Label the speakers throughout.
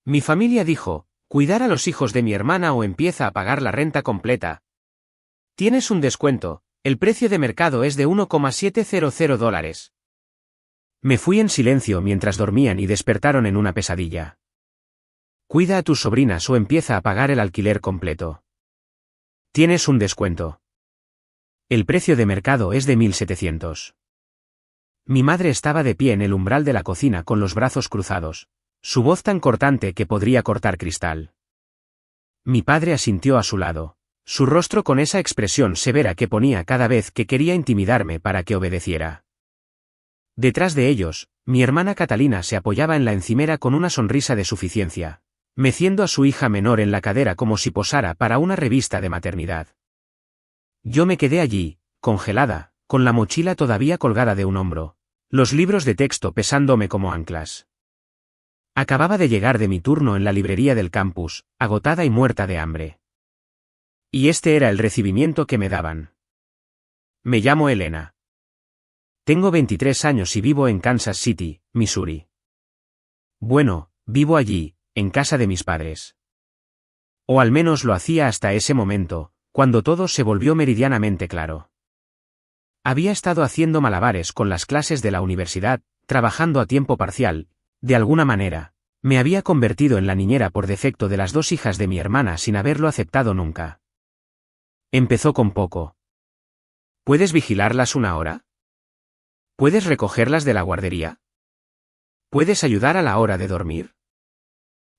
Speaker 1: Mi familia dijo, cuidar a los hijos de mi hermana o empieza a pagar la renta completa. Tienes un descuento, el precio de mercado es de $1,700. Me fui en silencio mientras dormían y despertaron en una pesadilla. Cuida a tus sobrinas o empieza a pagar el alquiler completo. Tienes un descuento. El precio de mercado es de 1.700. Mi madre estaba de pie en el umbral de la cocina con los brazos cruzados, su voz tan cortante que podría cortar cristal. Mi padre asintió a su lado, su rostro con esa expresión severa que ponía cada vez que quería intimidarme para que obedeciera. Detrás de ellos, mi hermana Catalina se apoyaba en la encimera con una sonrisa de suficiencia, meciendo a su hija menor en la cadera como si posara para una revista de maternidad. Yo me quedé allí, congelada, con la mochila todavía colgada de un hombro, los libros de texto pesándome como anclas. Acababa de llegar de mi turno en la librería del campus, agotada y muerta de hambre. Y este era el recibimiento que me daban. Me llamo Elena. Tengo 23 años y vivo en Kansas City, Missouri. Bueno, vivo allí, en casa de mis padres. O al menos lo hacía hasta ese momento, cuando todo se volvió meridianamente claro. Había estado haciendo malabares con las clases de la universidad, trabajando a tiempo parcial, de alguna manera, me había convertido en la niñera por defecto de las dos hijas de mi hermana sin haberlo aceptado nunca. Empezó con poco. ¿Puedes vigilarlas una hora? ¿Puedes recogerlas de la guardería? ¿Puedes ayudar a la hora de dormir?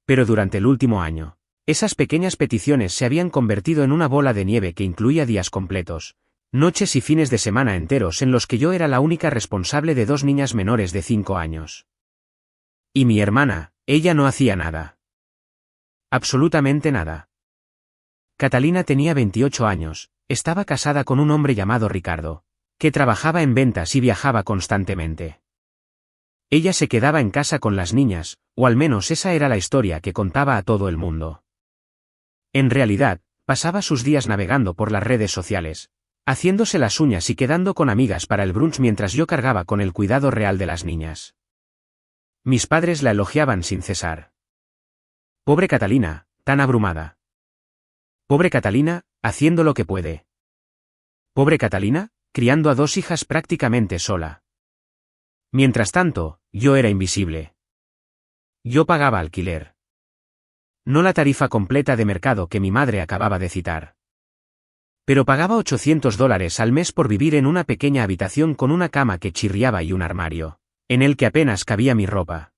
Speaker 1: Pero durante el último año, esas pequeñas peticiones se habían convertido en una bola de nieve que incluía días completos, noches y fines de semana enteros en los que yo era la única responsable de dos niñas menores de 5 años. Y mi hermana, ella no hacía nada. Absolutamente nada. Catalina tenía 28 años, estaba casada con un hombre llamado Ricardo, que trabajaba en ventas y viajaba constantemente. Ella se quedaba en casa con las niñas, o al menos esa era la historia que contaba a todo el mundo. En realidad, pasaba sus días navegando por las redes sociales, haciéndose las uñas y quedando con amigas para el brunch mientras yo cargaba con el cuidado real de las niñas. Mis padres la elogiaban sin cesar. Pobre Catalina, tan abrumada. Pobre Catalina, haciendo lo que puede. Pobre Catalina, criando a dos hijas prácticamente sola. Mientras tanto, yo era invisible. Yo pagaba alquiler. No la tarifa completa de mercado que mi madre acababa de citar. Pero pagaba $800 al mes por vivir en una pequeña habitación con una cama que chirriaba y un armario, en el que apenas cabía mi ropa.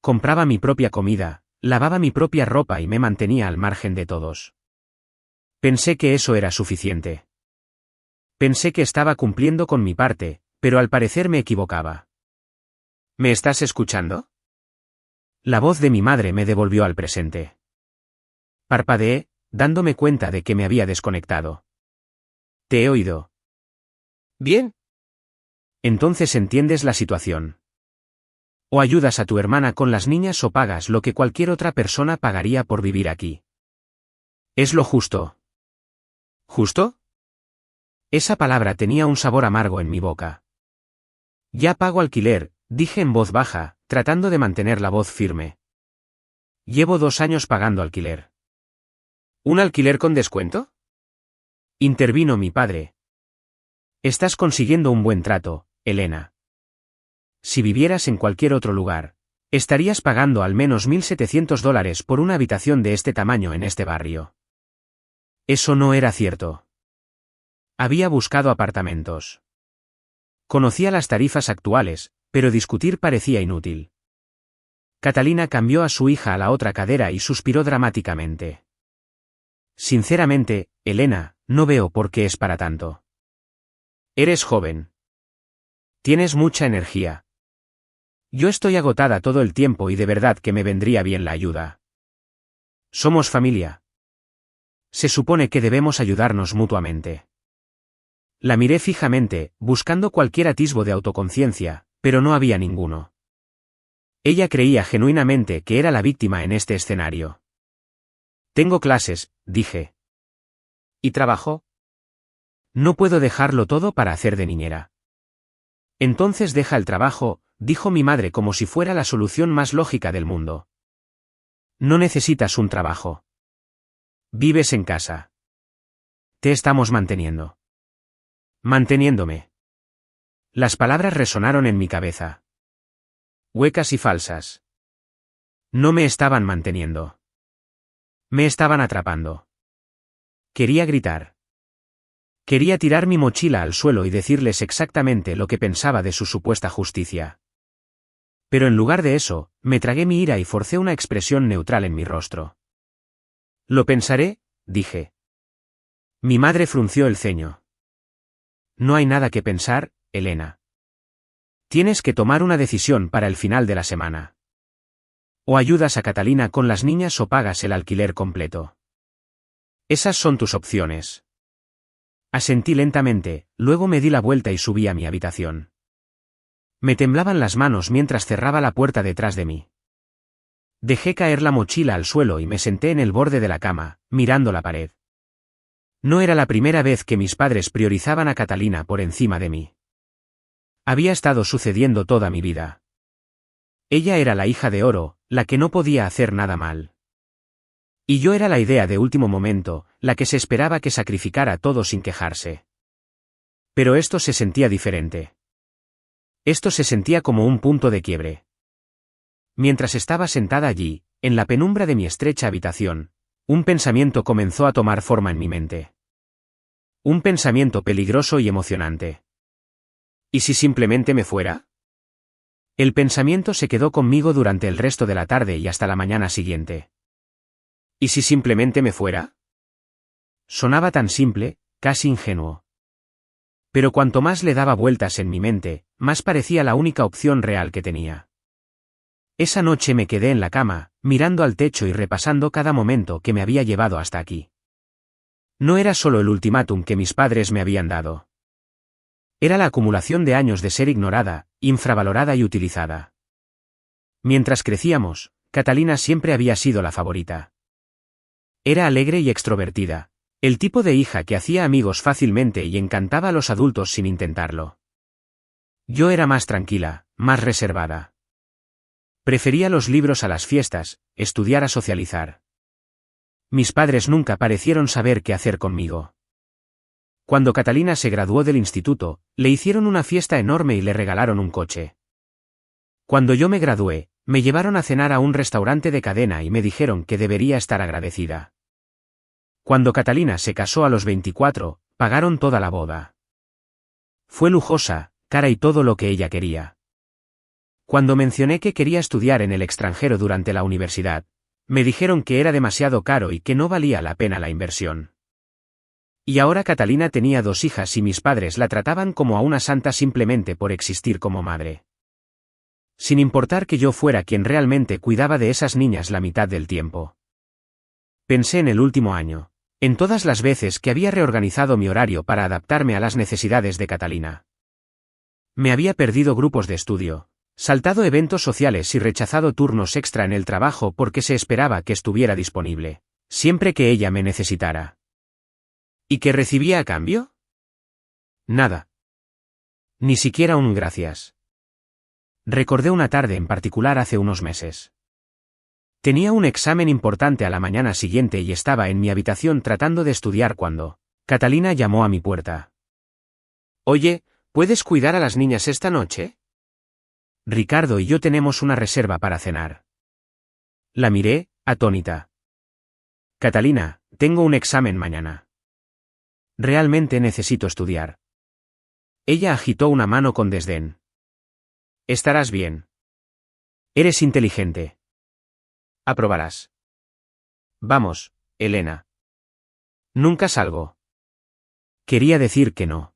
Speaker 1: Compraba mi propia comida, lavaba mi propia ropa y me mantenía al margen de todos. Pensé que eso era suficiente. Pensé que estaba cumpliendo con mi parte, pero al parecer me equivocaba. ¿Me estás escuchando? La voz de mi madre me devolvió al presente. Parpadeé, dándome cuenta de que me había desconectado. Te he oído. Bien. Entonces entiendes la situación. O ayudas a tu hermana con las niñas o pagas lo que cualquier otra persona pagaría por vivir aquí. Es lo justo. ¿Justo? Esa palabra tenía un sabor amargo en mi boca. Ya pago alquiler, dije en voz baja, tratando de mantener la voz firme. Llevo 2 años pagando alquiler. ¿Un alquiler con descuento? Intervino mi padre. Estás consiguiendo un buen trato, Elena. Si vivieras en cualquier otro lugar, estarías pagando al menos $1,700 por una habitación de este tamaño en este barrio. Eso no era cierto. Había buscado apartamentos. Conocía las tarifas actuales, pero discutir parecía inútil. Catalina cambió a su hija a la otra cadera y suspiró dramáticamente. Sinceramente, Elena, no veo por qué es para tanto. Eres joven. Tienes mucha energía. Yo estoy agotada todo el tiempo y de verdad que me vendría bien la ayuda. Somos familia. Se supone que debemos ayudarnos mutuamente. La miré fijamente, buscando cualquier atisbo de autoconciencia, pero no había ninguno. Ella creía genuinamente que era la víctima en este escenario. Tengo clases, dije. ¿Y trabajo? No puedo dejarlo todo para hacer de niñera. Entonces deja el trabajo, dijo mi madre como si fuera la solución más lógica del mundo. No necesitas un trabajo. Vives en casa. Te estamos manteniendo. Manteniéndome. Las palabras resonaron en mi cabeza. Huecas y falsas. No me estaban manteniendo. Me estaban atrapando. Quería gritar. Quería tirar mi mochila al suelo y decirles exactamente lo que pensaba de su supuesta justicia. Pero en lugar de eso, me tragué mi ira y forcé una expresión neutral en mi rostro. Lo pensaré, dije. Mi madre frunció el ceño. No hay nada que pensar, Elena. Tienes que tomar una decisión para el final de la semana. O ayudas a Catalina con las niñas o pagas el alquiler completo. Esas son tus opciones. Asentí lentamente, luego me di la vuelta y subí a mi habitación. Me temblaban las manos mientras cerraba la puerta detrás de mí. Dejé caer la mochila al suelo y me senté en el borde de la cama, mirando la pared. No era la primera vez que mis padres priorizaban a Catalina por encima de mí. Había estado sucediendo toda mi vida. Ella era la hija de oro, la que no podía hacer nada mal. Y yo era la idea de último momento, la que se esperaba que sacrificara todo sin quejarse. Pero esto se sentía diferente. Esto se sentía como un punto de quiebre. Mientras estaba sentada allí, en la penumbra de mi estrecha habitación, un pensamiento comenzó a tomar forma en mi mente. Un pensamiento peligroso y emocionante. ¿Y si simplemente me fuera? El pensamiento se quedó conmigo durante el resto de la tarde y hasta la mañana siguiente. ¿Y si simplemente me fuera? Sonaba tan simple, casi ingenuo. Pero cuanto más le daba vueltas en mi mente, más parecía la única opción real que tenía. Esa noche me quedé en la cama, mirando al techo y repasando cada momento que me había llevado hasta aquí. No era solo el ultimátum que mis padres me habían dado. Era la acumulación de años de ser ignorada, infravalorada y utilizada. Mientras crecíamos, Catalina siempre había sido la favorita. Era alegre y extrovertida, el tipo de hija que hacía amigos fácilmente y encantaba a los adultos sin intentarlo. Yo era más tranquila, más reservada. Prefería los libros a las fiestas, estudiar a socializar. Mis padres nunca parecieron saber qué hacer conmigo. Cuando Catalina se graduó del instituto, le hicieron una fiesta enorme y le regalaron un coche. Cuando yo me gradué, me llevaron a cenar a un restaurante de cadena y me dijeron que debería estar agradecida. Cuando Catalina se casó a los 24, pagaron toda la boda. Fue lujosa, cara y todo lo que ella quería. Cuando mencioné que quería estudiar en el extranjero durante la universidad, me dijeron que era demasiado caro y que no valía la pena la inversión. Y ahora Catalina tenía 2 hijas y mis padres la trataban como a una santa simplemente por existir como madre. Sin importar que yo fuera quien realmente cuidaba de esas niñas la mitad del tiempo. Pensé en el último año, en todas las veces que había reorganizado mi horario para adaptarme a las necesidades de Catalina. Me había perdido grupos de estudio, saltado eventos sociales y rechazado turnos extra en el trabajo porque se esperaba que estuviera disponible, siempre que ella me necesitara. ¿Y qué recibía a cambio? Nada. Ni siquiera un gracias. Recordé una tarde en particular hace unos meses. Tenía un examen importante a la mañana siguiente y estaba en mi habitación tratando de estudiar cuando Catalina llamó a mi puerta. Oye, ¿puedes cuidar a las niñas esta noche? Ricardo y yo tenemos una reserva para cenar. La miré, atónita. Catalina, tengo un examen mañana. Realmente necesito estudiar. Ella agitó una mano con desdén. Estarás bien. Eres inteligente. Aprobarás. Vamos, Elena. Nunca salgo. Quería decir que no.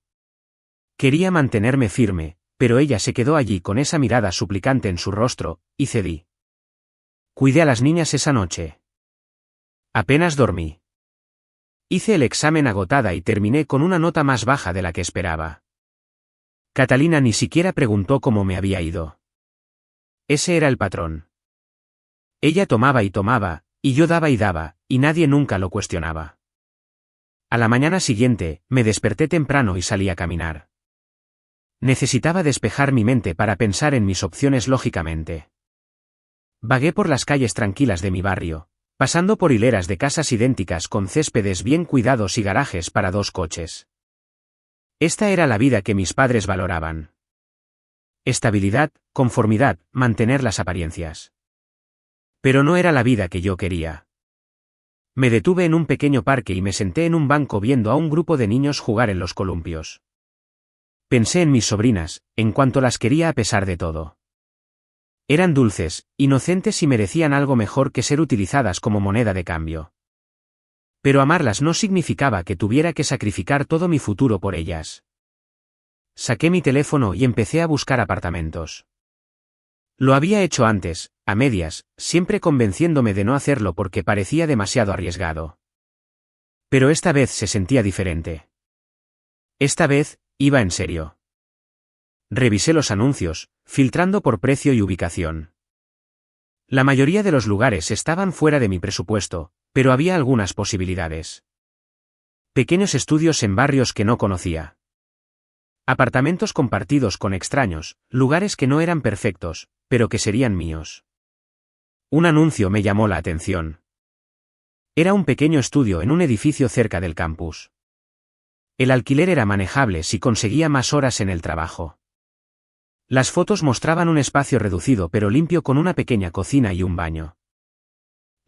Speaker 1: Quería mantenerme firme, pero ella se quedó allí con esa mirada suplicante en su rostro, y cedí. Cuidé a las niñas esa noche. Apenas dormí. Hice el examen agotada y terminé con una nota más baja de la que esperaba. Catalina ni siquiera preguntó cómo me había ido. Ese era el patrón. Ella tomaba y tomaba, y yo daba y daba, y nadie nunca lo cuestionaba. A la mañana siguiente, me desperté temprano y salí a caminar. Necesitaba despejar mi mente para pensar en mis opciones lógicamente. Vagué por las calles tranquilas de mi barrio, pasando por hileras de casas idénticas con céspedes bien cuidados y garajes para 2 coches. Esta era la vida que mis padres valoraban. Estabilidad, conformidad, mantener las apariencias. Pero no era la vida que yo quería. Me detuve en un pequeño parque y me senté en un banco viendo a un grupo de niños jugar en los columpios. Pensé en mis sobrinas, en cuanto las quería a pesar de todo. Eran dulces, inocentes y merecían algo mejor que ser utilizadas como moneda de cambio. Pero amarlas no significaba que tuviera que sacrificar todo mi futuro por ellas. Saqué mi teléfono y empecé a buscar apartamentos. Lo había hecho antes, a medias, siempre convenciéndome de no hacerlo porque parecía demasiado arriesgado. Pero esta vez se sentía diferente. Esta vez, iba en serio. Revisé los anuncios, filtrando por precio y ubicación. La mayoría de los lugares estaban fuera de mi presupuesto, pero había algunas posibilidades. Pequeños estudios en barrios que no conocía. Apartamentos compartidos con extraños, lugares que no eran perfectos, pero que serían míos. Un anuncio me llamó la atención. Era un pequeño estudio en un edificio cerca del campus. El alquiler era manejable si conseguía más horas en el trabajo. Las fotos mostraban un espacio reducido pero limpio con una pequeña cocina y un baño.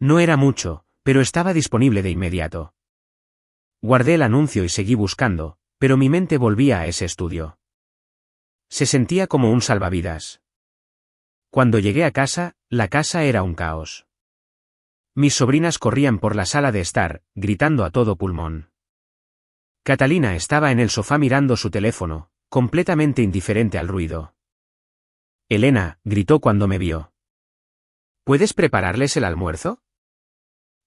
Speaker 1: No era mucho, pero estaba disponible de inmediato. Guardé el anuncio y seguí buscando, pero mi mente volvía a ese estudio. Se sentía como un salvavidas. Cuando llegué a casa, la casa era un caos. Mis sobrinas corrían por la sala de estar, gritando a todo pulmón. Catalina estaba en el sofá mirando su teléfono, completamente indiferente al ruido. Elena, gritó cuando me vio. ¿Puedes prepararles el almuerzo?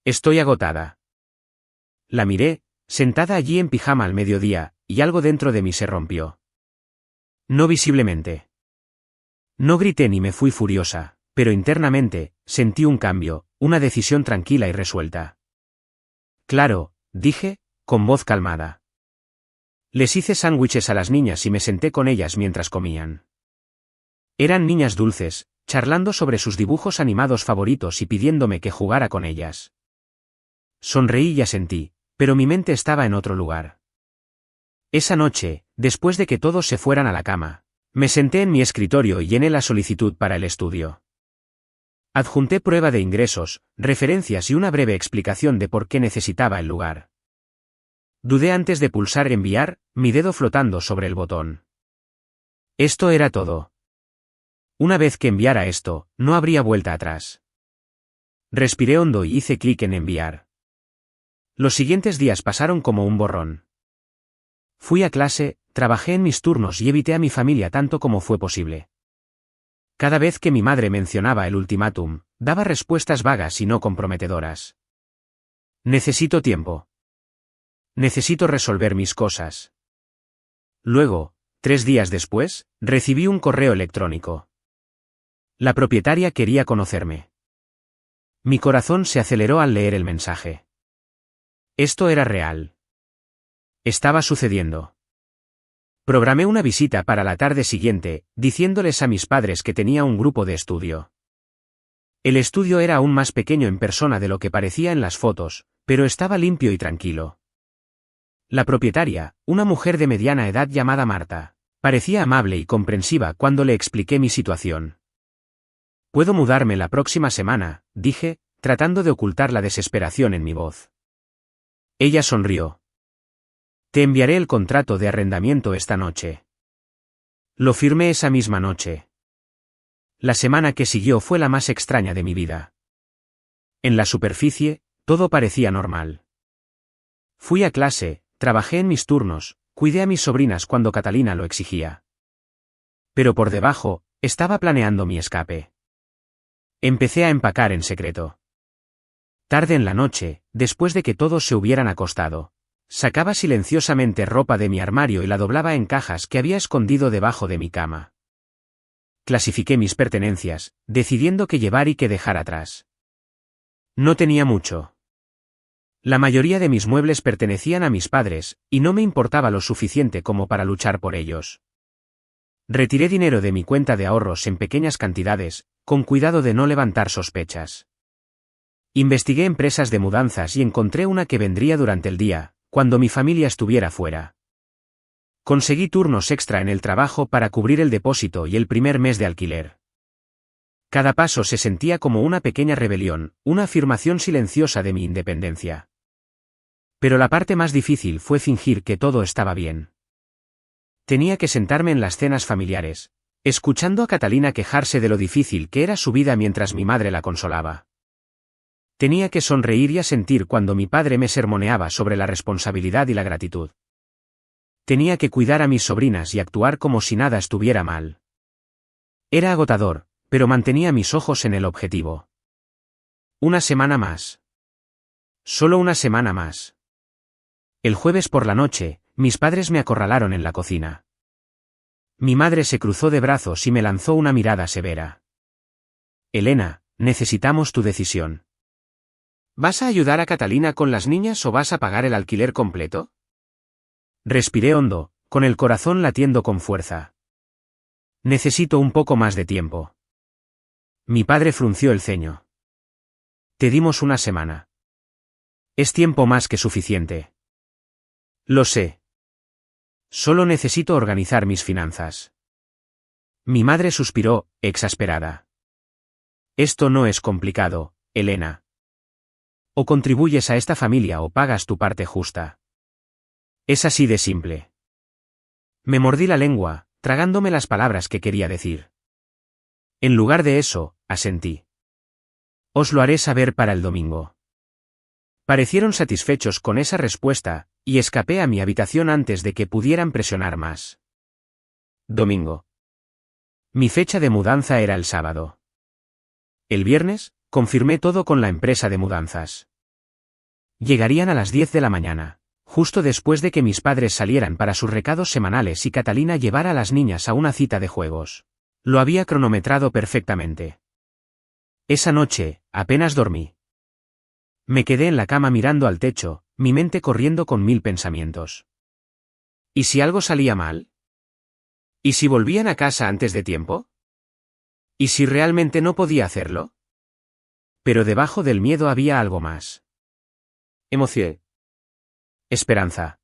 Speaker 1: Estoy agotada. La miré, sentada allí en pijama al mediodía, y algo dentro de mí se rompió. No visiblemente. No grité ni me fui furiosa, pero internamente, sentí un cambio, una decisión tranquila y resuelta. Claro, dije, con voz calmada. Les hice sándwiches a las niñas y me senté con ellas mientras comían. Eran niñas dulces, charlando sobre sus dibujos animados favoritos y pidiéndome que jugara con ellas. Sonreí y asentí, pero mi mente estaba en otro lugar. Esa noche, después de que todos se fueran a la cama, me senté en mi escritorio y llené la solicitud para el estudio. Adjunté prueba de ingresos, referencias y una breve explicación de por qué necesitaba el lugar. Dudé antes de pulsar enviar, mi dedo flotando sobre el botón. Esto era todo. Una vez que enviara esto, no habría vuelta atrás. Respiré hondo y hice clic en enviar. Los siguientes días pasaron como un borrón. Fui a clase, trabajé en mis turnos y evité a mi familia tanto como fue posible. Cada vez que mi madre mencionaba el ultimátum, daba respuestas vagas y no comprometedoras. Necesito tiempo. Necesito resolver mis cosas. Luego, 3 días después, recibí un correo electrónico. La propietaria quería conocerme. Mi corazón se aceleró al leer el mensaje. Esto era real. Estaba sucediendo. Programé una visita para la tarde siguiente, diciéndoles a mis padres que tenía un grupo de estudio. El estudio era aún más pequeño en persona de lo que parecía en las fotos, pero estaba limpio y tranquilo. La propietaria, una mujer de mediana edad llamada Marta, parecía amable y comprensiva cuando le expliqué mi situación. Puedo mudarme la próxima semana, dije, tratando de ocultar la desesperación en mi voz. Ella sonrió. Te enviaré el contrato de arrendamiento esta noche. Lo firmé esa misma noche. La semana que siguió fue la más extraña de mi vida. En la superficie, todo parecía normal. Fui a clase, trabajé en mis turnos, cuidé a mis sobrinas cuando Catalina lo exigía. Pero por debajo, estaba planeando mi escape. Empecé a empacar en secreto. Tarde en la noche, después de que todos se hubieran acostado, sacaba silenciosamente ropa de mi armario y la doblaba en cajas que había escondido debajo de mi cama. Clasifiqué mis pertenencias, decidiendo qué llevar y qué dejar atrás. No tenía mucho. La mayoría de mis muebles pertenecían a mis padres, y no me importaba lo suficiente como para luchar por ellos. Retiré dinero de mi cuenta de ahorros en pequeñas cantidades, con cuidado de no levantar sospechas. Investigué empresas de mudanzas y encontré una que vendría durante el día, cuando mi familia estuviera fuera. Conseguí turnos extra en el trabajo para cubrir el depósito y el primer mes de alquiler. Cada paso se sentía como una pequeña rebelión, una afirmación silenciosa de mi independencia. Pero la parte más difícil fue fingir que todo estaba bien. Tenía que sentarme en las cenas familiares, escuchando a Catalina quejarse de lo difícil que era su vida mientras mi madre la consolaba. Tenía que sonreír y asentir cuando mi padre me sermoneaba sobre la responsabilidad y la gratitud. Tenía que cuidar a mis sobrinas y actuar como si nada estuviera mal. Era agotador, pero mantenía mis ojos en el objetivo. Una semana más. Solo una semana más. El jueves por la noche, mis padres me acorralaron en la cocina. Mi madre se cruzó de brazos y me lanzó una mirada severa. Elena, necesitamos tu decisión. ¿Vas a ayudar a Catalina con las niñas o vas a pagar el alquiler completo? Respiré hondo, con el corazón latiendo con fuerza. Necesito un poco más de tiempo. Mi padre frunció el ceño. Te dimos una semana. Es tiempo más que suficiente. Lo sé. Solo necesito organizar mis finanzas. Mi madre suspiró, exasperada. Esto no es complicado, Elena. O contribuyes a esta familia o pagas tu parte justa. Es así de simple. Me mordí la lengua, tragándome las palabras que quería decir. En lugar de eso, asentí. Os lo haré saber para el domingo. Parecieron satisfechos con esa respuesta, y escapé a mi habitación antes de que pudieran presionar más. Domingo. Mi fecha de mudanza era el sábado. El viernes, confirmé todo con la empresa de mudanzas. Llegarían a las 10 de la mañana, justo después de que mis padres salieran para sus recados semanales y Catalina llevara a las niñas a una cita de juegos. Lo había cronometrado perfectamente. Esa noche, apenas dormí. Me quedé en la cama mirando al techo, mi mente corriendo con 1000 pensamientos. ¿Y si algo salía mal? ¿Y si volvían a casa antes de tiempo? ¿Y si realmente no podía hacerlo? Pero debajo del miedo había algo más. Emoción. Esperanza.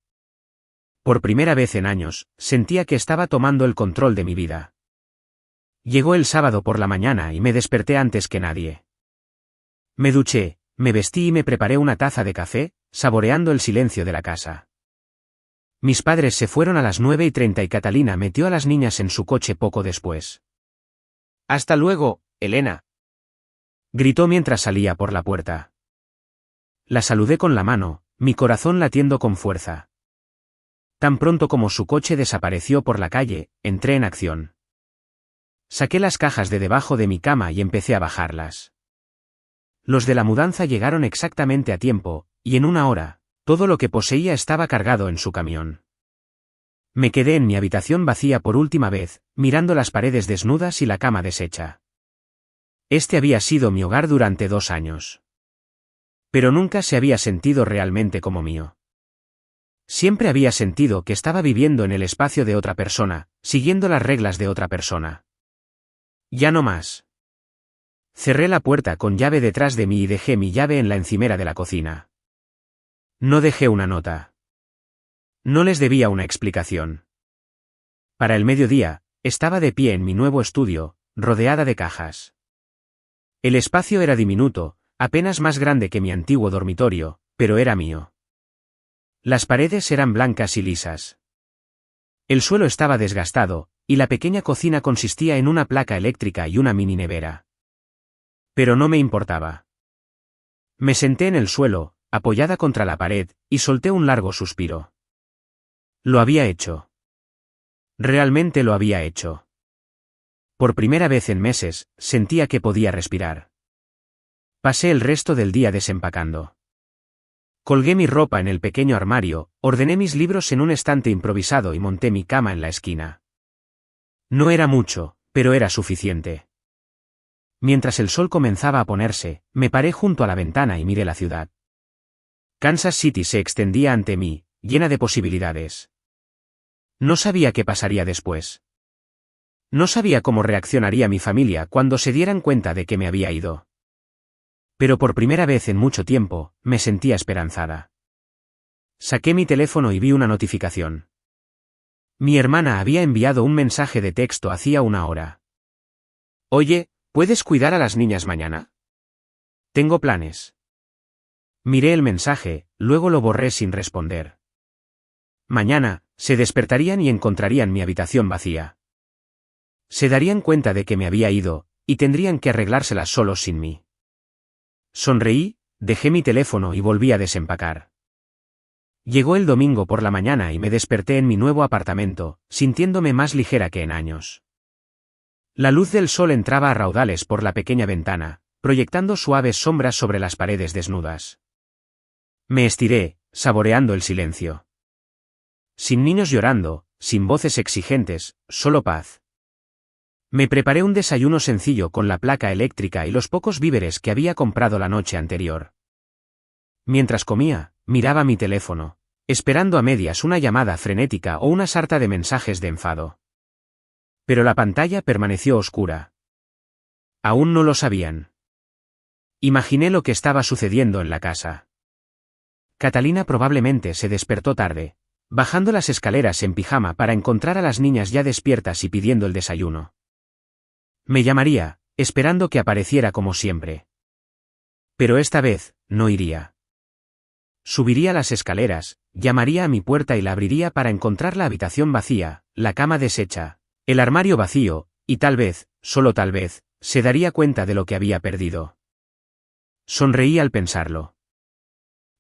Speaker 1: Por primera vez en años, sentía que estaba tomando el control de mi vida. Llegó el sábado por la mañana y me desperté antes que nadie. Me duché, me vestí y me preparé una taza de café, saboreando el silencio de la casa. Mis padres se fueron a las 9:30 y Catalina metió a las niñas en su coche poco después. «Hasta luego, Elena», gritó mientras salía por la puerta. La saludé con la mano, mi corazón latiendo con fuerza. Tan pronto como su coche desapareció por la calle, entré en acción. Saqué las cajas de debajo de mi cama y empecé a bajarlas. Los de la mudanza llegaron exactamente a tiempo, y en una hora, todo lo que poseía estaba cargado en su camión. Me quedé en mi habitación vacía por última vez, mirando las paredes desnudas y la cama deshecha. Este había sido mi hogar durante 2 años. Pero nunca se había sentido realmente como mío. Siempre había sentido que estaba viviendo en el espacio de otra persona, siguiendo las reglas de otra persona. Ya no más. Cerré la puerta con llave detrás de mí y dejé mi llave en la encimera de la cocina. No dejé una nota. No les debía una explicación. Para el mediodía, estaba de pie en mi nuevo estudio, rodeada de cajas. El espacio era diminuto, apenas más grande que mi antiguo dormitorio, pero era mío. Las paredes eran blancas y lisas. El suelo estaba desgastado, y la pequeña cocina consistía en una placa eléctrica y una mini nevera. Pero no me importaba. Me senté en el suelo, apoyada contra la pared, y solté un largo suspiro. Lo había hecho. Realmente lo había hecho. Por primera vez en meses, sentía que podía respirar. Pasé el resto del día desempacando. Colgué mi ropa en el pequeño armario, ordené mis libros en un estante improvisado y monté mi cama en la esquina. No era mucho, pero era suficiente. Mientras el sol comenzaba a ponerse, me paré junto a la ventana y miré la ciudad. Kansas City se extendía ante mí, llena de posibilidades. No sabía qué pasaría después. No sabía cómo reaccionaría mi familia cuando se dieran cuenta de que me había ido. Pero por primera vez en mucho tiempo, me sentía esperanzada. Saqué mi teléfono y vi una notificación. Mi hermana había enviado un mensaje de texto hacía una hora. Oye, ¿puedes cuidar a las niñas mañana? Tengo planes. Miré el mensaje, luego lo borré sin responder. Mañana, se despertarían y encontrarían mi habitación vacía. Se darían cuenta de que me había ido, y tendrían que arreglárselas solos sin mí. Sonreí, dejé mi teléfono y volví a desempacar. Llegó el domingo por la mañana y me desperté en mi nuevo apartamento, sintiéndome más ligera que en años. La luz del sol entraba a raudales por la pequeña ventana, proyectando suaves sombras sobre las paredes desnudas. Me estiré, saboreando el silencio. Sin niños llorando, sin voces exigentes, solo paz. Me preparé un desayuno sencillo con la placa eléctrica y los pocos víveres que había comprado la noche anterior. Mientras comía, miraba mi teléfono, esperando a medias una llamada frenética o una sarta de mensajes de enfado. Pero la pantalla permaneció oscura. Aún no lo sabían. Imaginé lo que estaba sucediendo en la casa. Catalina probablemente se despertó tarde, bajando las escaleras en pijama para encontrar a las niñas ya despiertas y pidiendo el desayuno. Me llamaría, esperando que apareciera como siempre. Pero esta vez, no iría. Subiría las escaleras, llamaría a mi puerta y la abriría para encontrar la habitación vacía, la cama deshecha, el armario vacío, y tal vez, solo tal vez, se daría cuenta de lo que había perdido. Sonreí al pensarlo.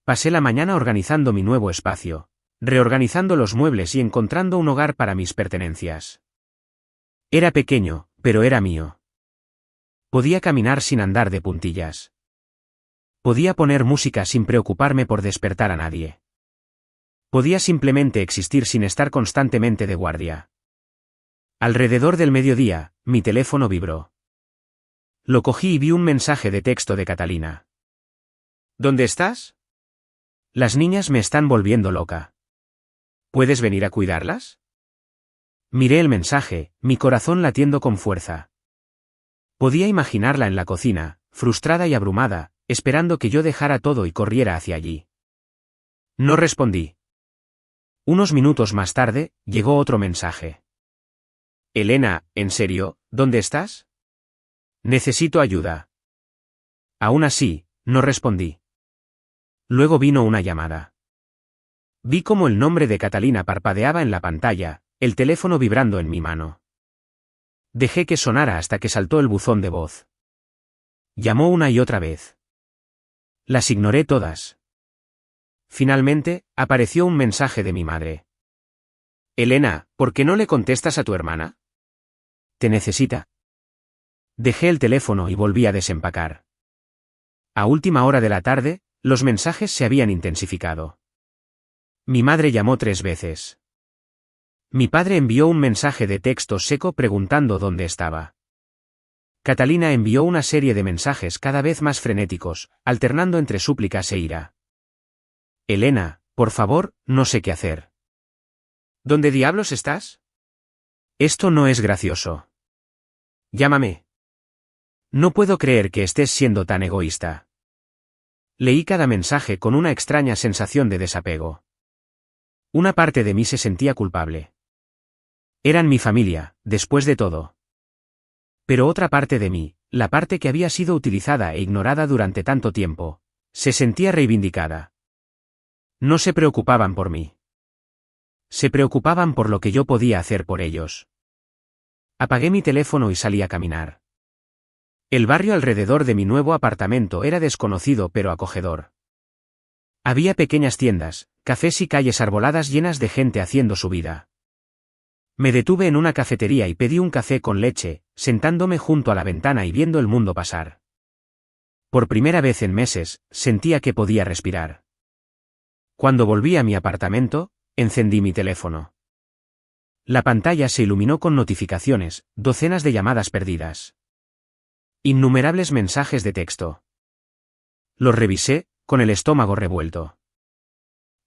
Speaker 1: Pasé la mañana organizando mi nuevo espacio, reorganizando los muebles y encontrando un hogar para mis pertenencias. Era pequeño, pero era mío. Podía caminar sin andar de puntillas. Podía poner música sin preocuparme por despertar a nadie. Podía simplemente existir sin estar constantemente de guardia. Alrededor del mediodía, mi teléfono vibró. Lo cogí y vi un mensaje de texto de Catalina. ¿Dónde estás? Las niñas me están volviendo loca. ¿Puedes venir a cuidarlas? Miré el mensaje, mi corazón latiendo con fuerza. Podía imaginarla en la cocina, frustrada y abrumada, esperando que yo dejara todo y corriera hacia allí. No respondí. Unos minutos más tarde, llegó otro mensaje. Elena, ¿en serio? ¿Dónde estás? Necesito ayuda. Aún así, no respondí. Luego vino una llamada. Vi cómo el nombre de Catalina parpadeaba en la pantalla, el teléfono vibrando en mi mano. Dejé que sonara hasta que saltó el buzón de voz. Llamó una y otra vez. Las ignoré todas. Finalmente, apareció un mensaje de mi madre. Elena, ¿por qué no le contestas a tu hermana? ¿Te necesita? Dejé el teléfono y volví a desempacar. A última hora de la tarde, los mensajes se habían intensificado. Mi madre llamó 3 veces. Mi padre envió un mensaje de texto seco preguntando dónde estaba. Catalina envió una serie de mensajes cada vez más frenéticos, alternando entre súplicas e ira. Elena, por favor, no sé qué hacer. ¿Dónde diablos estás? Esto no es gracioso. Llámame. No puedo creer que estés siendo tan egoísta. Leí cada mensaje con una extraña sensación de desapego. Una parte de mí se sentía culpable. Eran mi familia, después de todo. Pero otra parte de mí, la parte que había sido utilizada e ignorada durante tanto tiempo, se sentía reivindicada. No se preocupaban por mí. Se preocupaban por lo que yo podía hacer por ellos. Apagué mi teléfono y salí a caminar. El barrio alrededor de mi nuevo apartamento era desconocido pero acogedor. Había pequeñas tiendas, cafés y calles arboladas llenas de gente haciendo su vida. Me detuve en una cafetería y pedí un café con leche, sentándome junto a la ventana y viendo el mundo pasar. Por primera vez en meses, sentía que podía respirar. Cuando volví a mi apartamento, encendí mi teléfono. La pantalla se iluminó con notificaciones, docenas de llamadas perdidas. Innumerables mensajes de texto. Los revisé, con el estómago revuelto.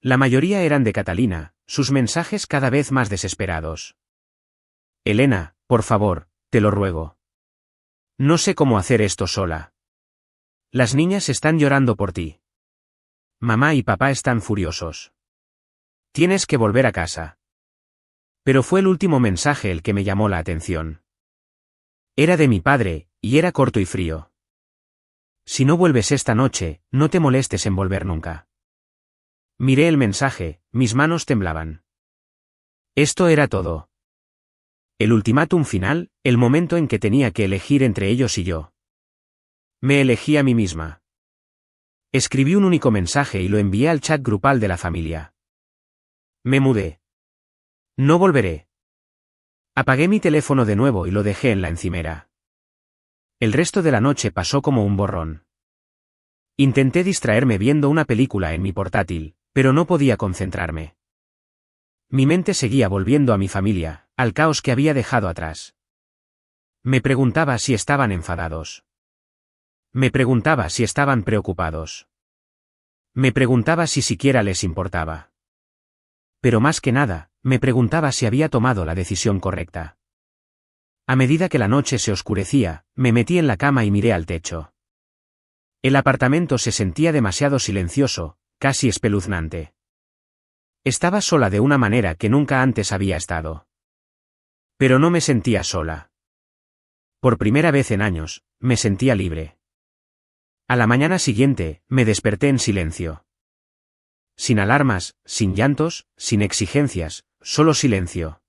Speaker 1: La mayoría eran de Catalina, sus mensajes cada vez más desesperados. Elena, por favor, te lo ruego. No sé cómo hacer esto sola. Las niñas están llorando por ti. Mamá y papá están furiosos. Tienes que volver a casa. Pero fue el último mensaje el que me llamó la atención. Era de mi padre, y era corto y frío. Si no vuelves esta noche, no te molestes en volver nunca. Miré el mensaje, mis manos temblaban. Esto era todo. El ultimátum final, el momento en que tenía que elegir entre ellos y yo. Me elegí a mí misma. Escribí un único mensaje y lo envié al chat grupal de la familia. Me mudé. No volveré. Apagué mi teléfono de nuevo y lo dejé en la encimera. El resto de la noche pasó como un borrón. Intenté distraerme viendo una película en mi portátil, pero no podía concentrarme. Mi mente seguía volviendo a mi familia, al caos que había dejado atrás. Me preguntaba si estaban enfadados. Me preguntaba si estaban preocupados. Me preguntaba si siquiera les importaba. Pero más que nada, me preguntaba si había tomado la decisión correcta. A medida que la noche se oscurecía, me metí en la cama y miré al techo. El apartamento se sentía demasiado silencioso, casi espeluznante. Estaba sola de una manera que nunca antes había estado. Pero no me sentía sola. Por primera vez en años, me sentía libre. A la mañana siguiente, me desperté en silencio. Sin alarmas, sin llantos, sin exigencias, solo silencio.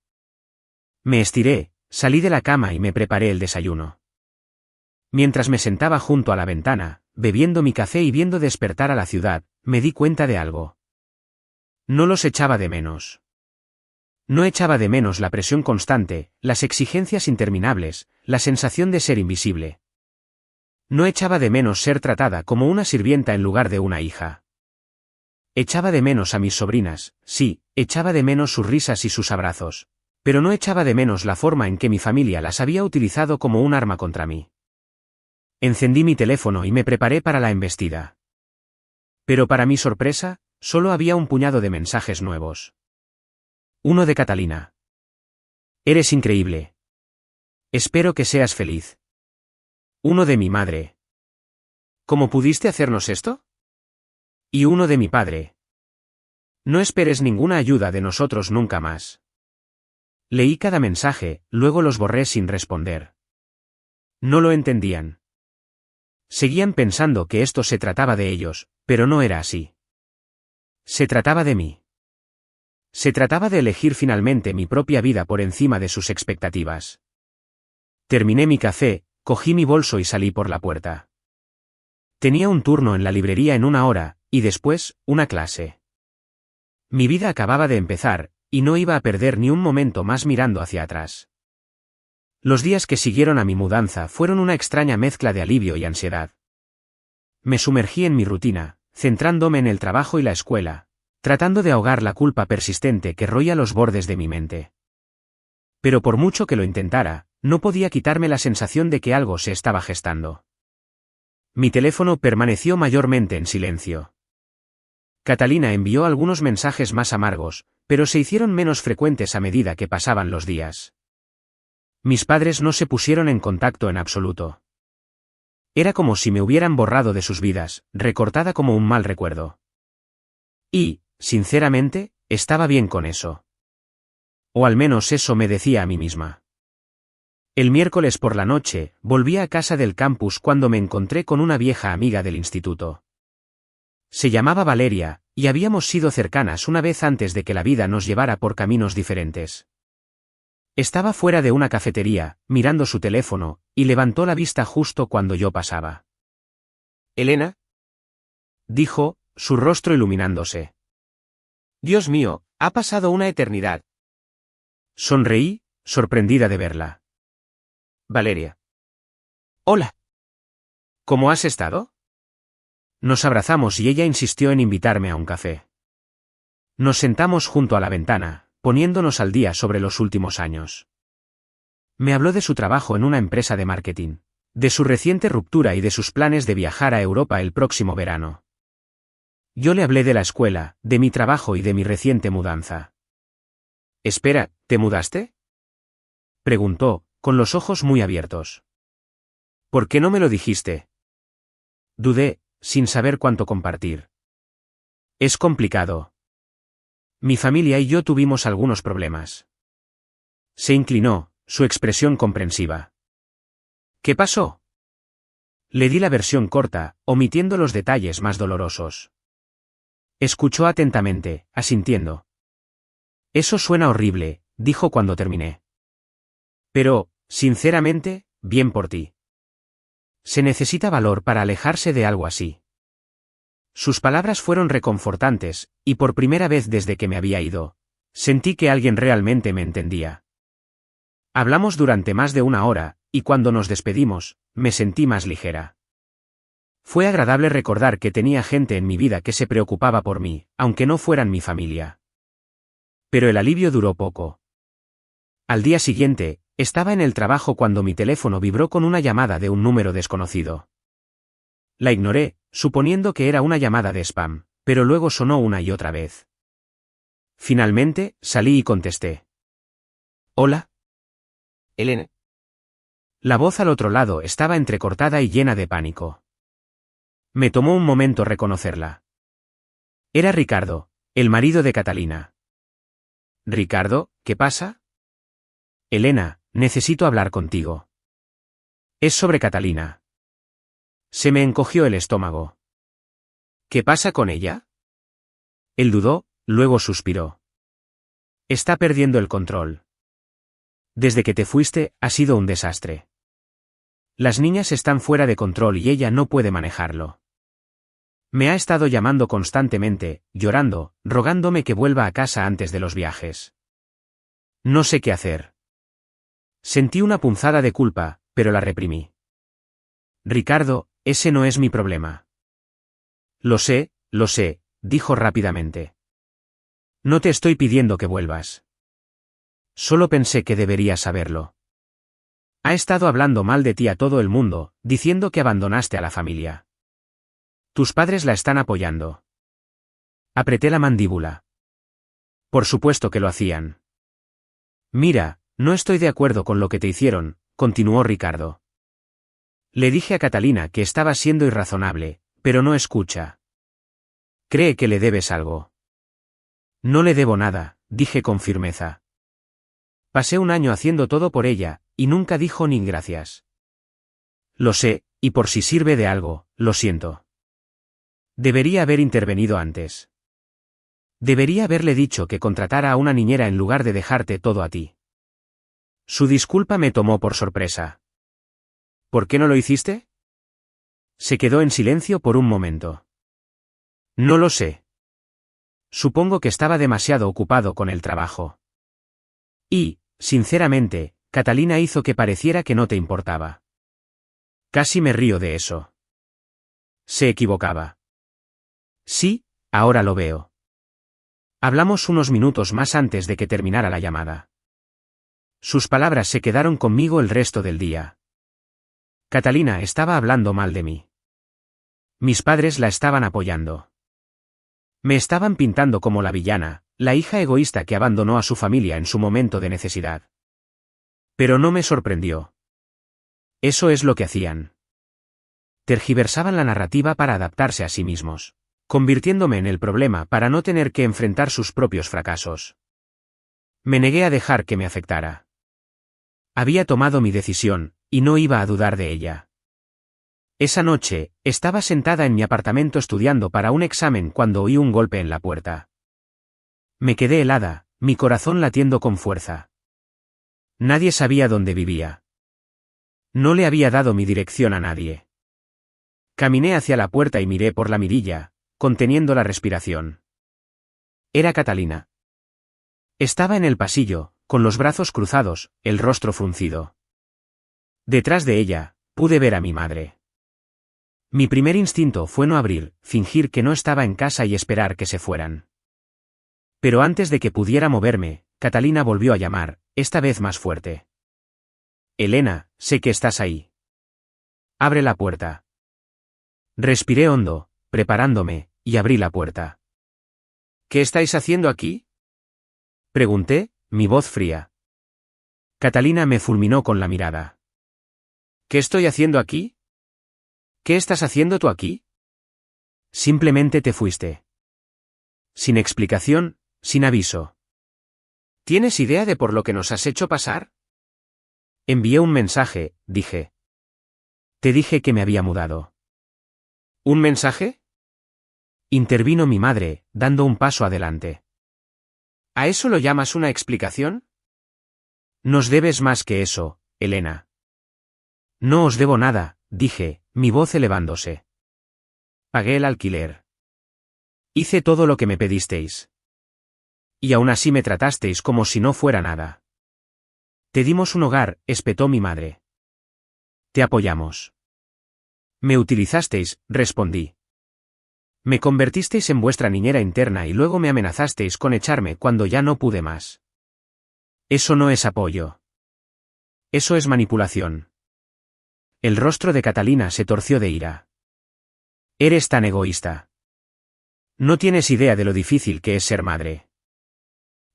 Speaker 1: Me estiré, salí de la cama y me preparé el desayuno. Mientras me sentaba junto a la ventana, bebiendo mi café y viendo despertar a la ciudad, me di cuenta de algo. No los echaba de menos. No echaba de menos la presión constante, las exigencias interminables, la sensación de ser invisible. No echaba de menos ser tratada como una sirvienta en lugar de una hija. Echaba de menos a mis sobrinas, sí, echaba de menos sus risas y sus abrazos, pero no echaba de menos la forma en que mi familia las había utilizado como un arma contra mí. Encendí mi teléfono y me preparé para la embestida. Pero para mi sorpresa, solo había un puñado de mensajes nuevos. Uno de Catalina. Eres increíble. Espero que seas feliz. Uno de mi madre. ¿Cómo pudiste hacernos esto? Y uno de mi padre. No esperes ninguna ayuda de nosotros nunca más. Leí cada mensaje, luego los borré sin responder. No lo entendían. Seguían pensando que esto se trataba de ellos, pero no era así. Se trataba de mí. Se trataba de elegir finalmente mi propia vida por encima de sus expectativas. Terminé mi café, cogí mi bolso y salí por la puerta. Tenía un turno en la librería en 1 hora, y después, una clase. Mi vida acababa de empezar, y no iba a perder ni un momento más mirando hacia atrás. Los días que siguieron a mi mudanza fueron una extraña mezcla de alivio y ansiedad. Me sumergí en mi rutina, centrándome en el trabajo y la escuela, tratando de ahogar la culpa persistente que roía los bordes de mi mente. Pero por mucho que lo intentara, no podía quitarme la sensación de que algo se estaba gestando. Mi teléfono permaneció mayormente en silencio. Catalina envió algunos mensajes más amargos, pero se hicieron menos frecuentes a medida que pasaban los días. Mis padres no se pusieron en contacto en absoluto. Era como si me hubieran borrado de sus vidas, recortada como un mal recuerdo. Y, sinceramente, estaba bien con eso. O al menos eso me decía a mí misma. El miércoles por la noche, volví a casa del campus cuando me encontré con una vieja amiga del instituto. Se llamaba Valeria, y habíamos sido cercanas una vez antes de que la vida nos llevara por caminos diferentes. Estaba fuera de una cafetería, mirando su teléfono, y levantó la vista justo cuando yo pasaba. «¿Elena?», dijo, su rostro iluminándose. «Dios mío, ha pasado una eternidad». Sonreí, sorprendida de verla. «Valeria». «Hola». «¿Cómo has estado?». Nos abrazamos y ella insistió en invitarme a un café. Nos sentamos junto a la ventana, poniéndonos al día sobre los últimos años. Me habló de su trabajo en una empresa de marketing, de su reciente ruptura y de sus planes de viajar a Europa el próximo verano. Yo le hablé de la escuela, de mi trabajo y de mi reciente mudanza. «Espera, ¿te mudaste?», preguntó, con los ojos muy abiertos. ¿Por qué no me lo dijiste? Dudé, sin saber cuánto compartir. Es complicado. Mi familia y yo tuvimos algunos problemas. Se inclinó, su expresión comprensiva. ¿Qué pasó? Le di la versión corta, omitiendo los detalles más dolorosos. Escuchó atentamente, asintiendo. Eso suena horrible, dijo cuando terminé. Pero, sinceramente, bien por ti. Se necesita valor para alejarse de algo así. Sus palabras fueron reconfortantes, y por primera vez desde que me había ido, sentí que alguien realmente me entendía. Hablamos durante más de una hora, y cuando nos despedimos, me sentí más ligera. Fue agradable recordar que tenía gente en mi vida que se preocupaba por mí, aunque no fueran mi familia. Pero el alivio duró poco. Al día siguiente, estaba en el trabajo cuando mi teléfono vibró con una llamada de un número desconocido. La ignoré, suponiendo que era una llamada de spam, pero luego sonó una y otra vez. Finalmente, salí y contesté. ¿Hola?
Speaker 2: Elena.
Speaker 1: La voz al otro lado estaba entrecortada y llena de pánico. Me tomó un momento reconocerla. Era Ricardo, el marido de Catalina. Ricardo, ¿qué pasa? Elena, necesito hablar contigo. Es sobre Catalina. Se me encogió el estómago. ¿Qué pasa con ella? Él dudó, luego suspiró. Está perdiendo el control. Desde que te fuiste, ha sido un desastre. Las niñas están fuera de control y ella no puede manejarlo. Me ha estado llamando constantemente, llorando, rogándome que vuelva a casa antes de los viajes. No sé qué hacer. Sentí una punzada de culpa, pero la reprimí. Ricardo, ese no es mi problema. Lo sé, dijo rápidamente. No te estoy pidiendo que vuelvas. Solo pensé que deberías saberlo. Ha estado hablando mal de ti a todo el mundo, diciendo que abandonaste a la familia. Tus padres la están apoyando. Apreté la mandíbula. Por supuesto que lo hacían. Mira, no estoy de acuerdo con lo que te hicieron, continuó Ricardo. Le dije a Catalina que estaba siendo irrazonable, pero no escucha. Cree que le debes algo. No le debo nada, dije con firmeza. Pasé un año haciendo todo por ella, y nunca dijo ni gracias. Lo sé, y por si sirve de algo, lo siento. Debería haber intervenido antes. Debería haberle dicho que contratara a una niñera en lugar de dejarte todo a ti. Su disculpa me tomó por sorpresa. ¿Por qué no lo hiciste? Se quedó en silencio por un momento. No lo sé. Supongo que estaba demasiado ocupado con el trabajo. Y, sinceramente, Catalina hizo que pareciera que no te importaba. Casi me río de eso. Se equivocaba. Sí, ahora lo veo. Hablamos unos minutos más antes de que terminara la llamada. Sus palabras se quedaron conmigo el resto del día. Catalina estaba hablando mal de mí. Mis padres la estaban apoyando. Me estaban pintando como la villana, la hija egoísta que abandonó a su familia en su momento de necesidad. Pero no me sorprendió. Eso es lo que hacían. Tergiversaban la narrativa para adaptarse a sí mismos, convirtiéndome en el problema para no tener que enfrentar sus propios fracasos. Me negué a dejar que me afectara. Había tomado mi decisión, y no iba a dudar de ella. Esa noche, estaba sentada en mi apartamento estudiando para un examen cuando oí un golpe en la puerta. Me quedé helada, mi corazón latiendo con fuerza. Nadie sabía dónde vivía. No le había dado mi dirección a nadie. Caminé hacia la puerta y miré por la mirilla, conteniendo la respiración. Era Catalina. Estaba en el pasillo, con los brazos cruzados, el rostro fruncido. Detrás de ella, pude ver a mi madre. Mi primer instinto fue no abrir, fingir que no estaba en casa y esperar que se fueran. Pero antes de que pudiera moverme, Catalina volvió a llamar, esta vez más fuerte. Elena, sé que estás ahí. Abre la puerta. Respiré hondo, preparándome, y abrí la puerta. ¿Qué estáis haciendo aquí? Pregunté, mi voz fría. Catalina me fulminó con la mirada. ¿Qué estoy haciendo aquí? ¿Qué estás haciendo tú aquí? Simplemente te fuiste. Sin explicación, sin aviso. ¿Tienes idea de por lo que nos has hecho pasar? Envié un mensaje, dije. Te dije que me había mudado. ¿Un mensaje? Intervino mi madre, dando un paso adelante. ¿A eso lo llamas una explicación? Nos debes más que eso, Elena. No os debo nada, dije, mi voz elevándose. Pagué el alquiler. Hice todo lo que me pedisteis. Y aún así me tratasteis como si no fuera nada. Te dimos un hogar, espetó mi madre. Te apoyamos. Me utilizasteis, respondí. Me convertisteis en vuestra niñera interna y luego me amenazasteis con echarme cuando ya no pude más. Eso no es apoyo. Eso es manipulación. El rostro de Catalina se torció de ira. Eres tan egoísta. No tienes idea de lo difícil que es ser madre.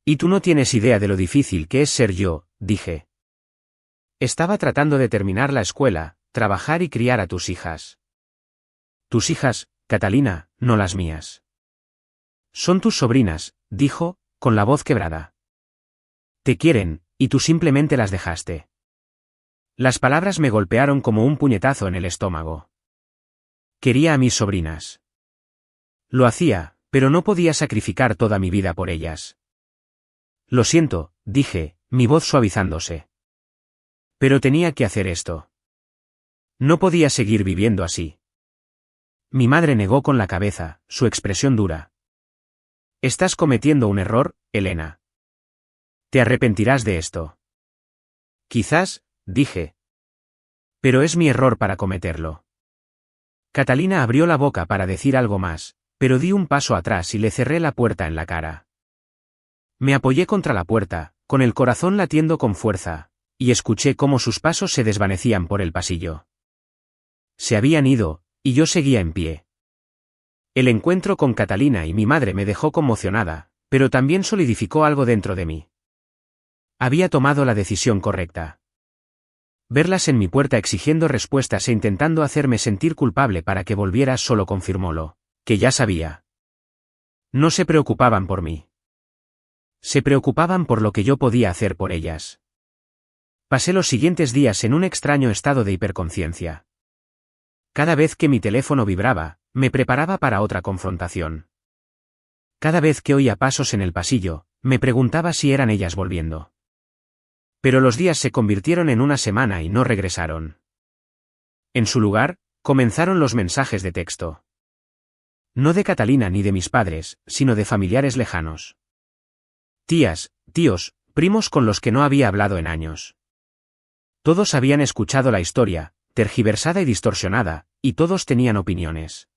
Speaker 1: Y tú no tienes idea de lo difícil que es ser yo, dije. Estaba tratando de terminar la escuela, trabajar y criar a tus hijas. Tus hijas, Catalina, no las mías. Son tus sobrinas, dijo, con la voz quebrada. Te quieren, y tú simplemente las dejaste. Las palabras me golpearon como un puñetazo en el estómago. Quería a mis sobrinas. Lo hacía, pero no podía sacrificar toda mi vida por ellas. Lo siento, dije, mi voz suavizándose. Pero tenía que hacer esto. No podía seguir viviendo así. Mi madre negó con la cabeza, su expresión dura. Estás cometiendo un error, Elena. Te arrepentirás de esto. Quizás, dije. Pero es mi error para cometerlo. Catalina abrió la boca para decir algo más, pero di un paso atrás y le cerré la puerta en la cara. Me apoyé contra la puerta, con el corazón latiendo con fuerza, y escuché cómo sus pasos se desvanecían por el pasillo. Se habían ido, y yo seguía en pie. El encuentro con Catalina y mi madre me dejó conmocionada, pero también solidificó algo dentro de mí. Había tomado la decisión correcta. Verlas en mi puerta exigiendo respuestas e intentando hacerme sentir culpable para que volviera solo confirmó lo que ya sabía. No se preocupaban por mí. Se preocupaban por lo que yo podía hacer por ellas. Pasé los siguientes días en un extraño estado de hiperconciencia. Cada vez que mi teléfono vibraba, me preparaba para otra confrontación. Cada vez que oía pasos en el pasillo, me preguntaba si eran ellas volviendo. Pero los días se convirtieron en una semana y no regresaron. En su lugar, comenzaron los mensajes de texto. No de Catalina ni de mis padres, sino de familiares lejanos. Tías, tíos, primos con los que no había hablado en años. Todos habían escuchado la historia, tergiversada y distorsionada, y todos tenían opiniones.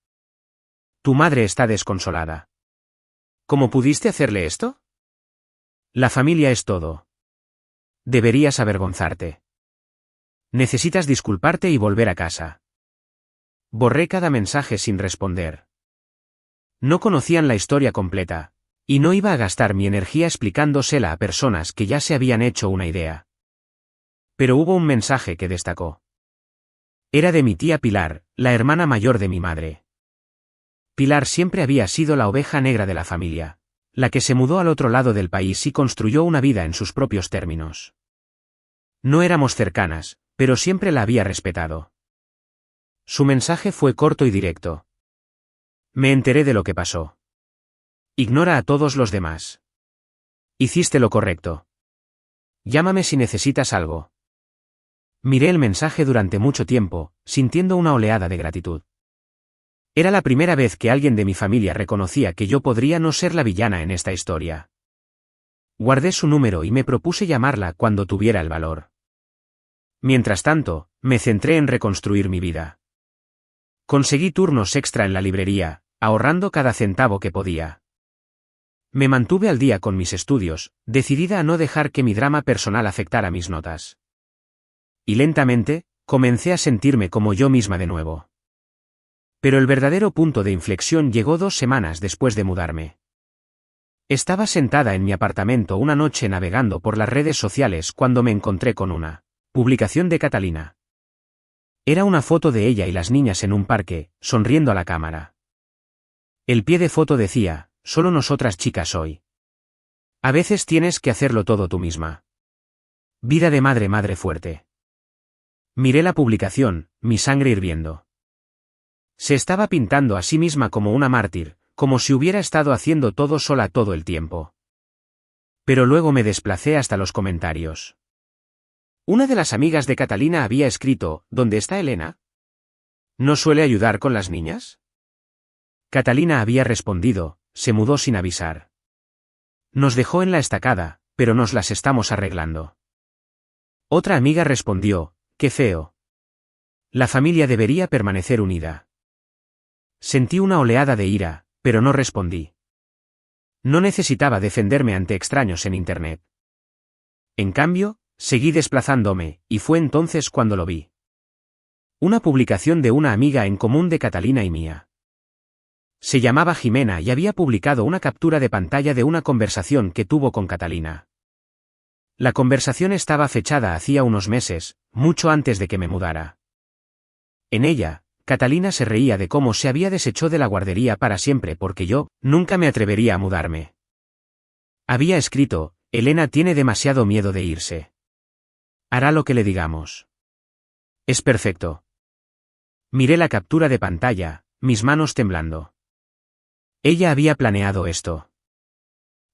Speaker 1: Tu madre está desconsolada. ¿Cómo pudiste hacerle esto? La familia es todo. Deberías avergonzarte. Necesitas disculparte y volver a casa. Borré cada mensaje sin responder. No conocían la historia completa, y no iba a gastar mi energía explicándosela a personas que ya se habían hecho una idea. Pero hubo un mensaje que destacó. Era de mi tía Pilar, la hermana mayor de mi madre. Pilar siempre había sido la oveja negra de la familia, la que se mudó al otro lado del país y construyó una vida en sus propios términos. No éramos cercanas, pero siempre la había respetado. Su mensaje fue corto y directo. Me enteré de lo que pasó. Ignora a todos los demás. Hiciste lo correcto. Llámame si necesitas algo. Miré el mensaje durante mucho tiempo, sintiendo una oleada de gratitud. Era la primera vez que alguien de mi familia reconocía que yo podría no ser la villana en esta historia. Guardé su número y me propuse llamarla cuando tuviera el valor. Mientras tanto, me centré en reconstruir mi vida. Conseguí turnos extra en la librería, ahorrando cada centavo que podía. Me mantuve al día con mis estudios, decidida a no dejar que mi drama personal afectara mis notas. Y lentamente, comencé a sentirme como yo misma de nuevo. Pero el verdadero punto de inflexión llegó 2 semanas después de mudarme. Estaba sentada en mi apartamento una noche navegando por las redes sociales cuando me encontré con una publicación de Catalina. Era una foto de ella y las niñas en un parque, sonriendo a la cámara. El pie de foto decía, solo nosotras chicas hoy. A veces tienes que hacerlo todo tú misma. Vida de madre fuerte. Miré la publicación, mi sangre hirviendo. Se estaba pintando a sí misma como una mártir, como si hubiera estado haciendo todo sola todo el tiempo. Pero luego me desplacé hasta los comentarios. Una de las amigas de Catalina había escrito, ¿dónde está Elena? ¿No suele ayudar con las niñas? Catalina había respondido, se mudó sin avisar. Nos dejó en la estacada, pero nos las estamos arreglando. Otra amiga respondió, qué feo. La familia debería permanecer unida. Sentí una oleada de ira, pero no respondí. No necesitaba defenderme ante extraños en Internet. En cambio, seguí desplazándome, y fue entonces cuando lo vi. Una publicación de una amiga en común de Catalina y mía. Se llamaba Jimena y había publicado una captura de pantalla de una conversación que tuvo con Catalina. La conversación estaba fechada hacía unos meses, mucho antes de que me mudara. En ella, Catalina se reía de cómo se había deshecho de la guardería para siempre porque yo nunca me atrevería a mudarme. Había escrito, Elena tiene demasiado miedo de irse. Hará lo que le digamos. Es perfecto. Miré la captura de pantalla, mis manos temblando. Ella había planeado esto.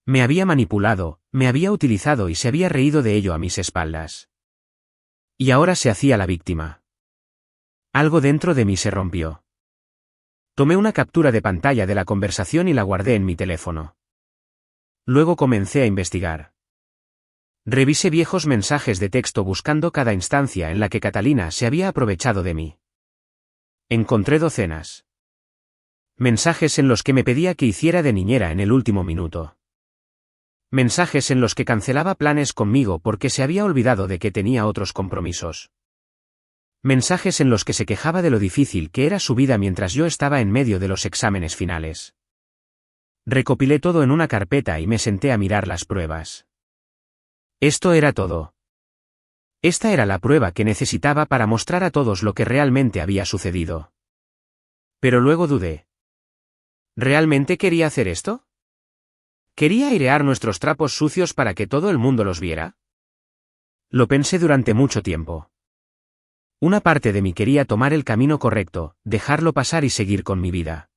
Speaker 1: Me había manipulado, me había utilizado y se había reído de ello a mis espaldas. Y ahora se hacía la víctima. Algo dentro de mí se rompió. Tomé una captura de pantalla de la conversación y la guardé en mi teléfono. Luego comencé a investigar. Revisé viejos mensajes de texto buscando cada instancia en la que Catalina se había aprovechado de mí. Encontré docenas. Mensajes en los que me pedía que hiciera de niñera en el último minuto. Mensajes en los que cancelaba planes conmigo porque se había olvidado de que tenía otros compromisos. Mensajes en los que se quejaba de lo difícil que era su vida mientras yo estaba en medio de los exámenes finales. Recopilé todo en una carpeta y me senté a mirar las pruebas. Esto era todo. Esta era la prueba que necesitaba para mostrar a todos lo que realmente había sucedido. Pero luego dudé. ¿Realmente quería hacer esto? ¿Quería airear nuestros trapos sucios para que todo el mundo los viera? Lo pensé durante mucho tiempo. Una parte de mí quería tomar el camino correcto, dejarlo pasar y seguir con mi vida.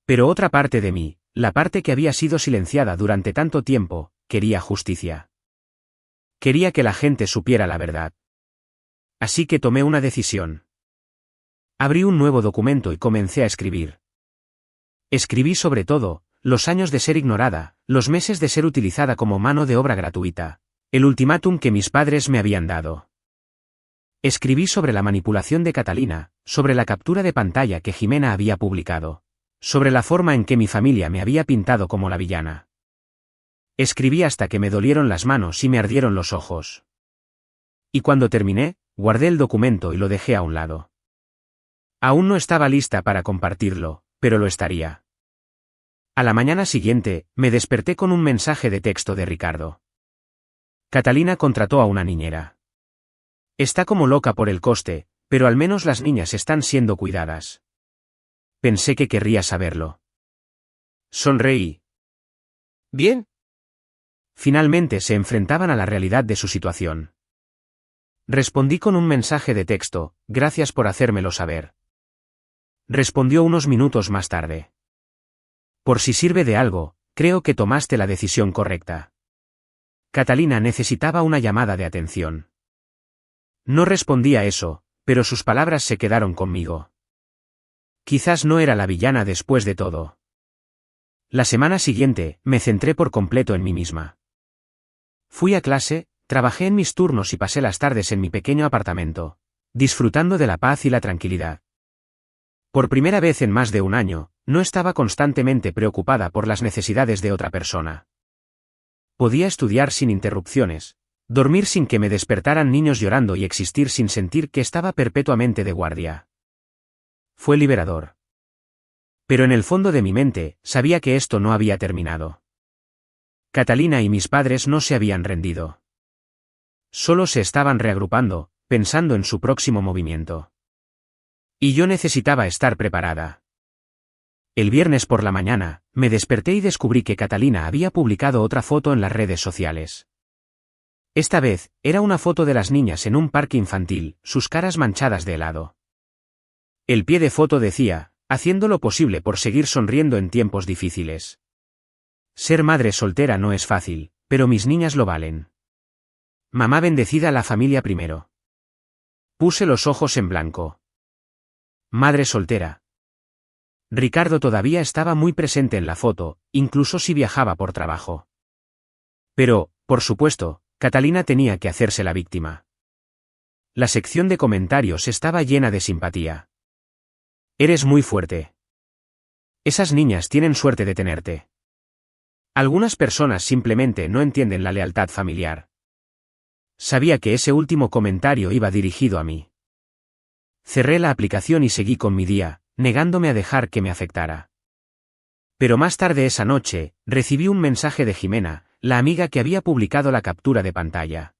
Speaker 1: Pero otra parte de mí, la parte que había sido silenciada durante tanto tiempo, quería justicia. Quería que la gente supiera la verdad. Así que tomé una decisión. Abrí un nuevo documento y comencé a escribir. Escribí sobre todo, los años de ser ignorada, los meses de ser utilizada como mano de obra gratuita, el ultimátum que mis padres me habían dado. Escribí sobre la manipulación de Catalina, sobre la captura de pantalla que Jimena había publicado, sobre la forma en que mi familia me había pintado como la villana. Escribí hasta que me dolieron las manos y me ardieron los ojos. Y cuando terminé, guardé el documento y lo dejé a un lado. Aún no estaba lista para compartirlo, pero lo estaría. A la mañana siguiente, me desperté con un mensaje de texto de Ricardo. Catalina contrató a una niñera. Está como loca por el coste, pero al menos las niñas están siendo cuidadas. Pensé que querría saberlo. Sonreí. Bien. Finalmente se enfrentaban a la realidad de su situación. Respondí con un mensaje de texto, gracias por hacérmelo saber. Respondió unos minutos más tarde. Por si sirve de algo, creo que tomaste la decisión correcta. Catalina necesitaba una llamada de atención. No respondí a eso, pero sus palabras se quedaron conmigo. Quizás no era la villana después de todo. La semana siguiente, me centré por completo en mí misma. Fui a clase, trabajé en mis turnos y pasé las tardes en mi pequeño apartamento, disfrutando de la paz y la tranquilidad. Por primera vez en más de un año, no estaba constantemente preocupada por las necesidades de otra persona. Podía estudiar sin interrupciones, dormir sin que me despertaran niños llorando y existir sin sentir que estaba perpetuamente de guardia. Fue liberador. Pero en el fondo de mi mente, sabía que esto no había terminado. Catalina y mis padres no se habían rendido. Solo se estaban reagrupando, pensando en su próximo movimiento. Y yo necesitaba estar preparada. El viernes por la mañana, me desperté y descubrí que Catalina había publicado otra foto en las redes sociales. Esta vez, era una foto de las niñas en un parque infantil, sus caras manchadas de helado. El pie de foto decía, haciendo lo posible por seguir sonriendo en tiempos difíciles. Ser madre soltera no es fácil, pero mis niñas lo valen. Mamá bendecida, la familia primero. Puse los ojos en blanco. Madre soltera. Ricardo todavía estaba muy presente en la foto, incluso si viajaba por trabajo. Pero, por supuesto, Catalina tenía que hacerse la víctima. La sección de comentarios estaba llena de simpatía. Eres muy fuerte. Esas niñas tienen suerte de tenerte. Algunas personas simplemente no entienden la lealtad familiar. Sabía que ese último comentario iba dirigido a mí. Cerré la aplicación y seguí con mi día, negándome a dejar que me afectara. Pero más tarde esa noche, recibí un mensaje de Jimena, la amiga que había publicado la captura de pantalla.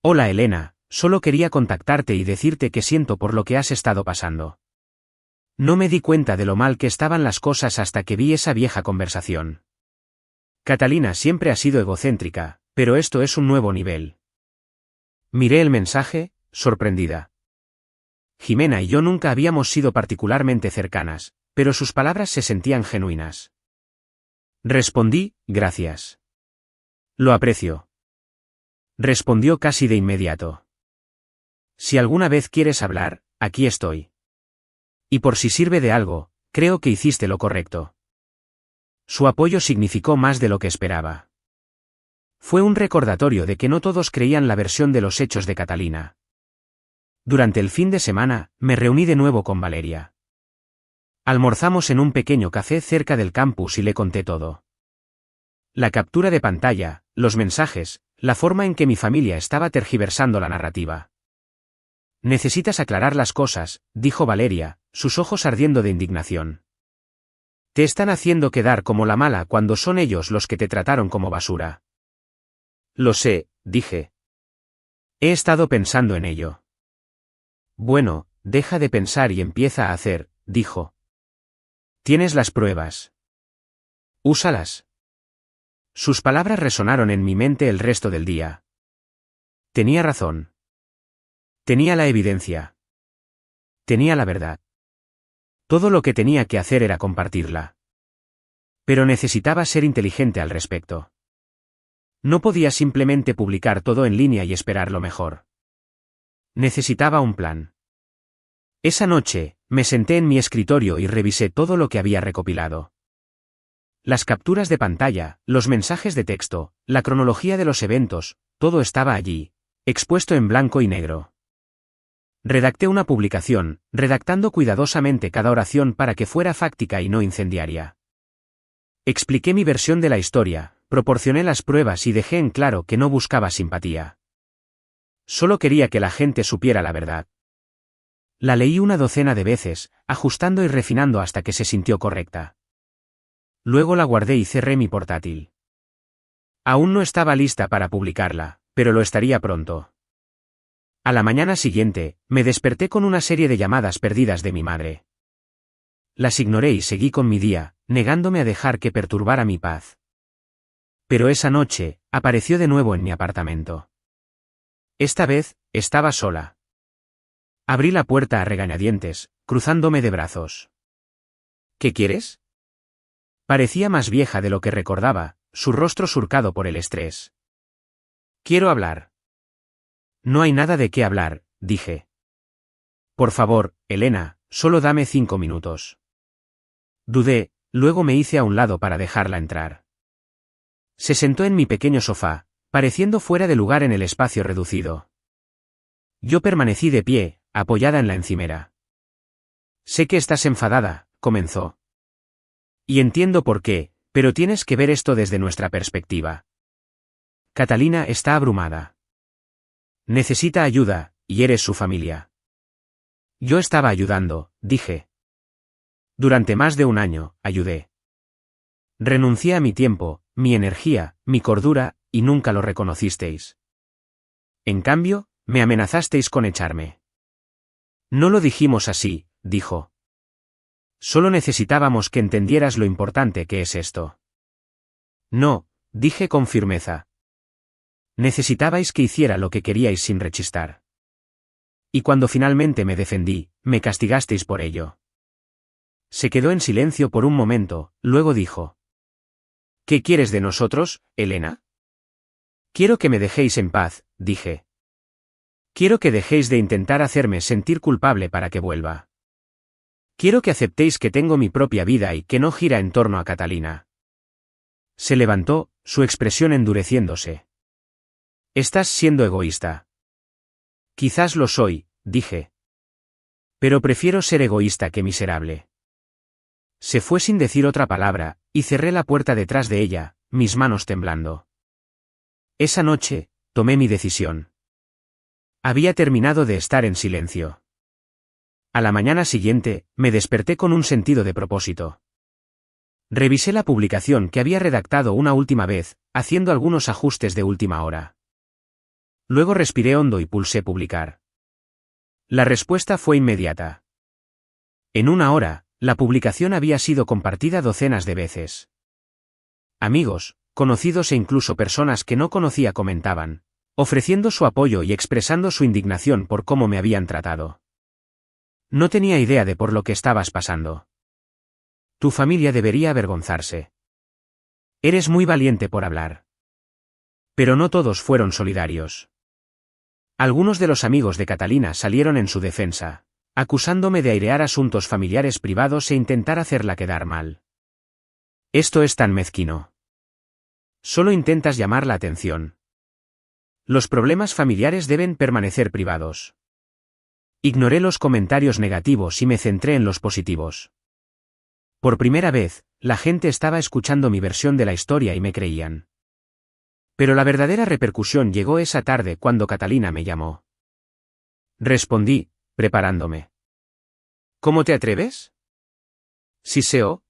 Speaker 1: Hola Elena, solo quería contactarte y decirte que siento por lo que has estado pasando. No me di cuenta de lo mal que estaban las cosas hasta que vi esa vieja conversación. Catalina siempre ha sido egocéntrica, pero esto es un nuevo nivel. Miré el mensaje, sorprendida. Jimena y yo nunca habíamos sido particularmente cercanas, pero sus palabras se sentían genuinas. Respondí, gracias. Lo aprecio. Respondió casi de inmediato. Si alguna vez quieres hablar, aquí estoy. Y por si sirve de algo, creo que hiciste lo correcto. Su apoyo significó más de lo que esperaba. Fue un recordatorio de que no todos creían la versión de los hechos de Catalina. Durante el fin de semana, me reuní de nuevo con Valeria. Almorzamos en un pequeño café cerca del campus y le conté todo. La captura de pantalla, los mensajes, la forma en que mi familia estaba tergiversando la narrativa. Necesitas aclarar las cosas, dijo Valeria, sus ojos ardiendo de indignación. Te están haciendo quedar como la mala cuando son ellos los que te trataron como basura. Lo sé, dije. He estado pensando en ello. Bueno, deja de pensar y empieza a hacer, dijo. Tienes las pruebas. Úsalas. Sus palabras resonaron en mi mente el resto del día. Tenía razón. Tenía la evidencia. Tenía la verdad. Todo lo que tenía que hacer era compartirla. Pero necesitaba ser inteligente al respecto. No podía simplemente publicar todo en línea y esperar lo mejor. Necesitaba un plan. Esa noche, me senté en mi escritorio y revisé todo lo que había recopilado. Las capturas de pantalla, los mensajes de texto, la cronología de los eventos, todo estaba allí, expuesto en blanco y negro. Redacté una publicación, redactando cuidadosamente cada oración para que fuera fáctica y no incendiaria. Expliqué mi versión de la historia, proporcioné las pruebas y dejé en claro que no buscaba simpatía. Solo quería que la gente supiera la verdad. La leí una docena de veces, ajustando y refinando hasta que se sintió correcta. Luego la guardé y cerré mi portátil. Aún no estaba lista para publicarla, pero lo estaría pronto. A la mañana siguiente, me desperté con una serie de llamadas perdidas de mi madre. Las ignoré y seguí con mi día, negándome a dejar que perturbara mi paz. Pero esa noche, apareció de nuevo en mi apartamento. Esta vez, estaba sola. Abrí la puerta a regañadientes, cruzándome de brazos. ¿Qué quieres? Parecía más vieja de lo que recordaba, su rostro surcado por el estrés. Quiero hablar. No hay nada de qué hablar, dije. Por favor, Elena, solo dame 5 minutos. Dudé, luego me hice a un lado para dejarla entrar. Se sentó en mi pequeño sofá, pareciendo fuera de lugar en el espacio reducido. Yo permanecí de pie, apoyada en la encimera. Sé que estás enfadada, comenzó. Y entiendo por qué, pero tienes que ver esto desde nuestra perspectiva. Catalina está abrumada. Necesita ayuda, y eres su familia. Yo estaba ayudando, dije. Durante más de un año, ayudé. Renuncié a mi tiempo, mi energía, mi cordura, y nunca lo reconocisteis. En cambio, me amenazasteis con echarme. No lo dijimos así, dijo. Solo necesitábamos que entendieras lo importante que es esto. No, dije con firmeza. Necesitabais que hiciera lo que queríais sin rechistar. Y cuando finalmente me defendí, me castigasteis por ello. Se quedó en silencio por un momento, luego dijo. ¿Qué quieres de nosotros, Elena? Quiero que me dejéis en paz, dije. Quiero que dejéis de intentar hacerme sentir culpable para que vuelva. Quiero que aceptéis que tengo mi propia vida y que no gira en torno a Catalina. Se levantó, su expresión endureciéndose. Estás siendo egoísta. Quizás lo soy, dije. Pero prefiero ser egoísta que miserable. Se fue sin decir otra palabra, y cerré la puerta detrás de ella, mis manos temblando. Esa noche, tomé mi decisión. Había terminado de estar en silencio. A la mañana siguiente, me desperté con un sentido de propósito. Revisé la publicación que había redactado una última vez, haciendo algunos ajustes de última hora. Luego respiré hondo y pulsé publicar. La respuesta fue inmediata. En una hora, la publicación había sido compartida docenas de veces. Amigos, conocidos e incluso personas que no conocía comentaban, ofreciendo su apoyo y expresando su indignación por cómo me habían tratado. No tenía idea de por lo que estabas pasando. Tu familia debería avergonzarse. Eres muy valiente por hablar. Pero no todos fueron solidarios. Algunos de los amigos de Catalina salieron en su defensa, acusándome de airear asuntos familiares privados e intentar hacerla quedar mal. Esto es tan mezquino. Solo intentas llamar la atención. Los problemas familiares deben permanecer privados. Ignoré los comentarios negativos y me centré en los positivos. Por primera vez, la gente estaba escuchando mi versión de la historia y me creían. Pero la verdadera repercusión llegó esa tarde cuando Catalina me llamó. Respondí, preparándome. ¿Cómo te atreves? ¿Siseo?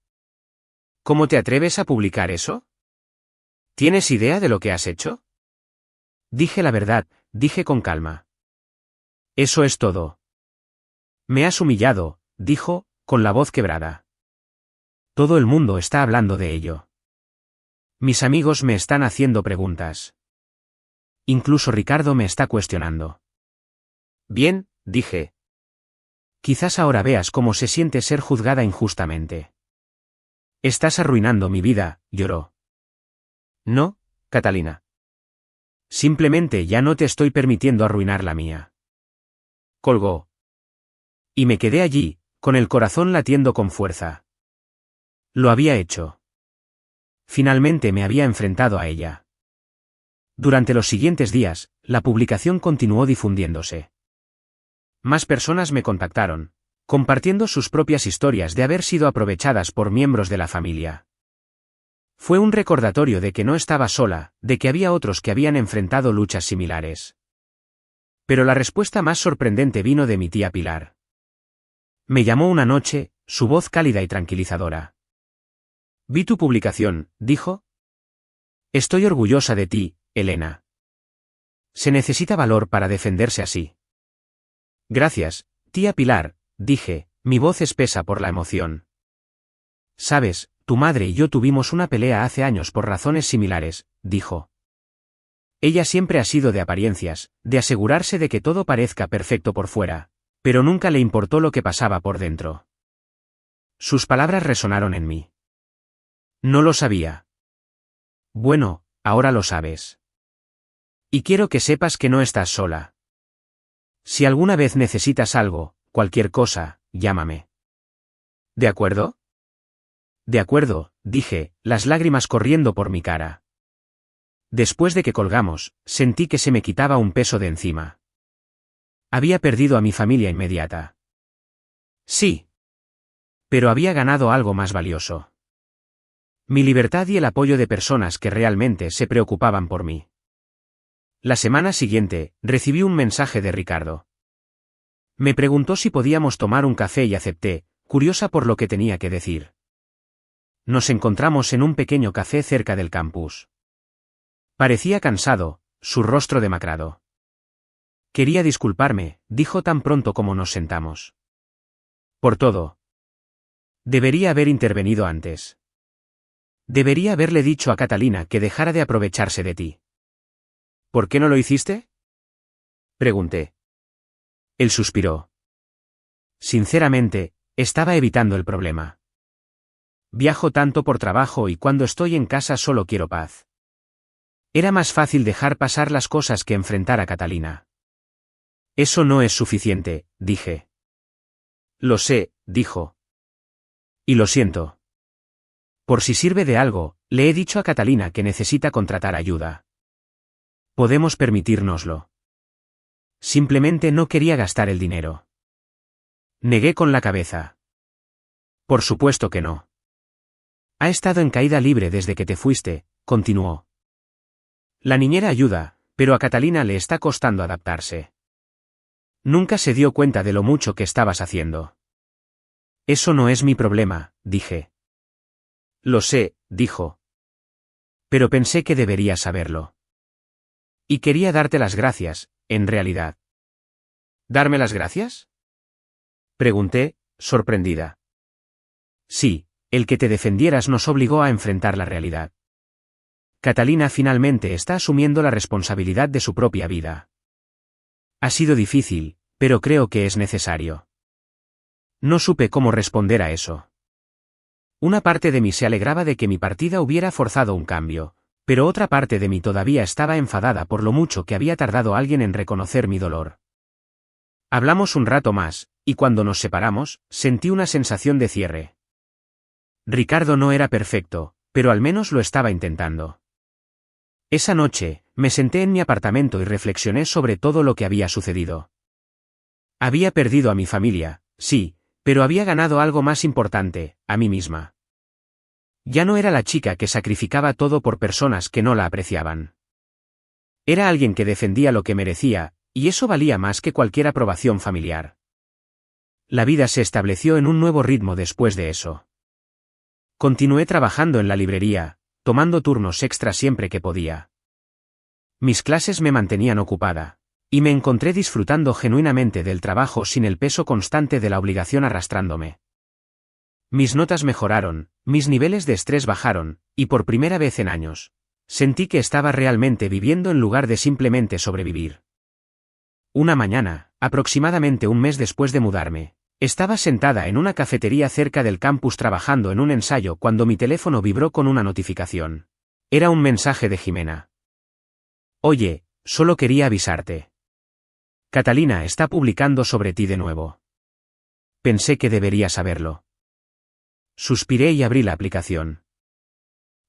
Speaker 1: ¿Cómo te atreves a publicar eso? ¿Tienes idea de lo que has hecho? Dije la verdad, dije con calma. Eso es todo. Me has humillado, dijo, con la voz quebrada. Todo el mundo está hablando de ello. Mis amigos me están haciendo preguntas. Incluso Ricardo me está cuestionando. Bien, dije. Quizás ahora veas cómo se siente ser juzgada injustamente. Estás arruinando mi vida, lloró. No, Catalina. Simplemente ya no te estoy permitiendo arruinar la mía. Colgó. Y me quedé allí, con el corazón latiendo con fuerza. Lo había hecho. Finalmente me había enfrentado a ella. Durante los siguientes días, la publicación continuó difundiéndose. Más personas me contactaron, compartiendo sus propias historias de haber sido aprovechadas por miembros de la familia. Fue un recordatorio de que no estaba sola, de que había otros que habían enfrentado luchas similares. Pero la respuesta más sorprendente vino de mi tía Pilar. Me llamó una noche, su voz cálida y tranquilizadora. Vi tu publicación, dijo. Estoy orgullosa de ti, Elena. Se necesita valor para defenderse así. Gracias, tía Pilar, dije, mi voz espesa por la emoción. Sabes, tu madre y yo tuvimos una pelea hace años por razones similares, dijo. Ella siempre ha sido de apariencias, de asegurarse de que todo parezca perfecto por fuera, pero nunca le importó lo que pasaba por dentro. Sus palabras resonaron en mí. No lo sabía. Bueno, ahora lo sabes. Y quiero que sepas que no estás sola. Si alguna vez necesitas algo, cualquier cosa, llámame. ¿De acuerdo? De acuerdo, dije, las lágrimas corriendo por mi cara. Después de que colgamos, sentí que se me quitaba un peso de encima. Había perdido a mi familia inmediata. Sí. Pero había ganado algo más valioso. Mi libertad y el apoyo de personas que realmente se preocupaban por mí. La semana siguiente, recibí un mensaje de Ricardo. Me preguntó si podíamos tomar un café y acepté, curiosa por lo que tenía que decir. Nos encontramos en un pequeño café cerca del campus. Parecía cansado, su rostro demacrado. Quería disculparme, dijo tan pronto como nos sentamos. Por todo. Debería haber intervenido antes. Debería haberle dicho a Catalina que dejara de aprovecharse de ti. ¿Por qué no lo hiciste? Pregunté. Él suspiró. Sinceramente, estaba evitando el problema. Viajo tanto por trabajo y cuando estoy en casa solo quiero paz. Era más fácil dejar pasar las cosas que enfrentar a Catalina. Eso no es suficiente, dije. Lo sé, dijo. Y lo siento. Por si sirve de algo, le he dicho a Catalina que necesita contratar ayuda. Podemos permitírnoslo. Simplemente no quería gastar el dinero. Negué con la cabeza. Por supuesto que no. Ha estado en caída libre desde que te fuiste, continuó. La niñera ayuda, pero a Catalina le está costando adaptarse. Nunca se dio cuenta de lo mucho que estabas haciendo. Eso no es mi problema, dije. Lo sé, dijo. Pero pensé que deberías saberlo. Y quería darte las gracias, en realidad. ¿Darme las gracias? Pregunté, sorprendida. Sí, el que te defendieras nos obligó a enfrentar la realidad. Catalina finalmente está asumiendo la responsabilidad de su propia vida. Ha sido difícil, pero creo que es necesario. No supe cómo responder a eso. Una parte de mí se alegraba de que mi partida hubiera forzado un cambio, pero otra parte de mí todavía estaba enfadada por lo mucho que había tardado alguien en reconocer mi dolor. Hablamos un rato más, y cuando nos separamos, sentí una sensación de cierre. Ricardo no era perfecto, pero al menos lo estaba intentando. Esa noche, me senté en mi apartamento y reflexioné sobre todo lo que había sucedido. Había perdido a mi familia, sí, pero había ganado algo más importante, a mí misma. Ya no era la chica que sacrificaba todo por personas que no la apreciaban. Era alguien que defendía lo que merecía, y eso valía más que cualquier aprobación familiar. La vida se estableció en un nuevo ritmo después de eso. Continué trabajando en la librería, tomando turnos extra siempre que podía. Mis clases me mantenían ocupada, y me encontré disfrutando genuinamente del trabajo sin el peso constante de la obligación arrastrándome. Mis notas mejoraron, mis niveles de estrés bajaron, y por primera vez en años, sentí que estaba realmente viviendo en lugar de simplemente sobrevivir. Una mañana, aproximadamente un mes después de mudarme, estaba sentada en una cafetería cerca del campus trabajando en un ensayo cuando mi teléfono vibró con una notificación. Era un mensaje de Jimena. Oye, solo quería avisarte. Catalina está publicando sobre ti de nuevo. Pensé que debería saberlo. Suspiré y abrí la aplicación.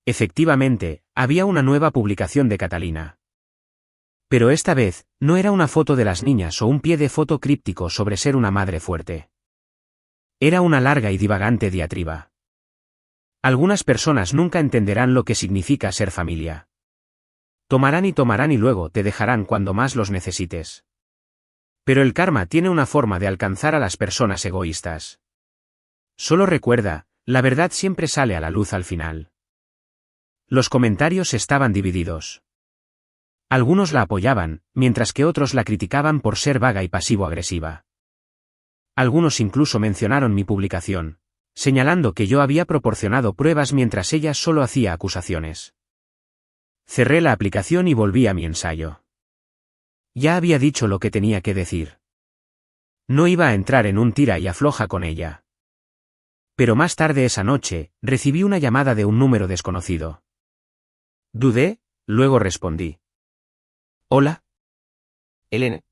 Speaker 1: Efectivamente, había una nueva publicación de Catalina. Pero esta vez, no era una foto de las niñas o un pie de foto críptico sobre ser una madre fuerte. Era una larga y divagante diatriba. Algunas personas nunca entenderán lo que significa ser familia. Tomarán y luego te dejarán cuando más los necesites. Pero el karma tiene una forma de alcanzar a las personas egoístas. Solo recuerda, la verdad siempre sale a la luz al final. Los comentarios estaban divididos. Algunos la apoyaban, mientras que otros la criticaban por ser vaga y pasivo-agresiva. Algunos incluso mencionaron mi publicación, señalando que yo había proporcionado pruebas mientras ella solo hacía acusaciones. Cerré la aplicación y volví a mi ensayo. Ya había dicho lo que tenía que decir. No iba a entrar en un tira y afloja con ella. Pero más tarde esa noche, recibí una llamada de un número desconocido. Dudé, luego respondí. Hola.
Speaker 2: Elena.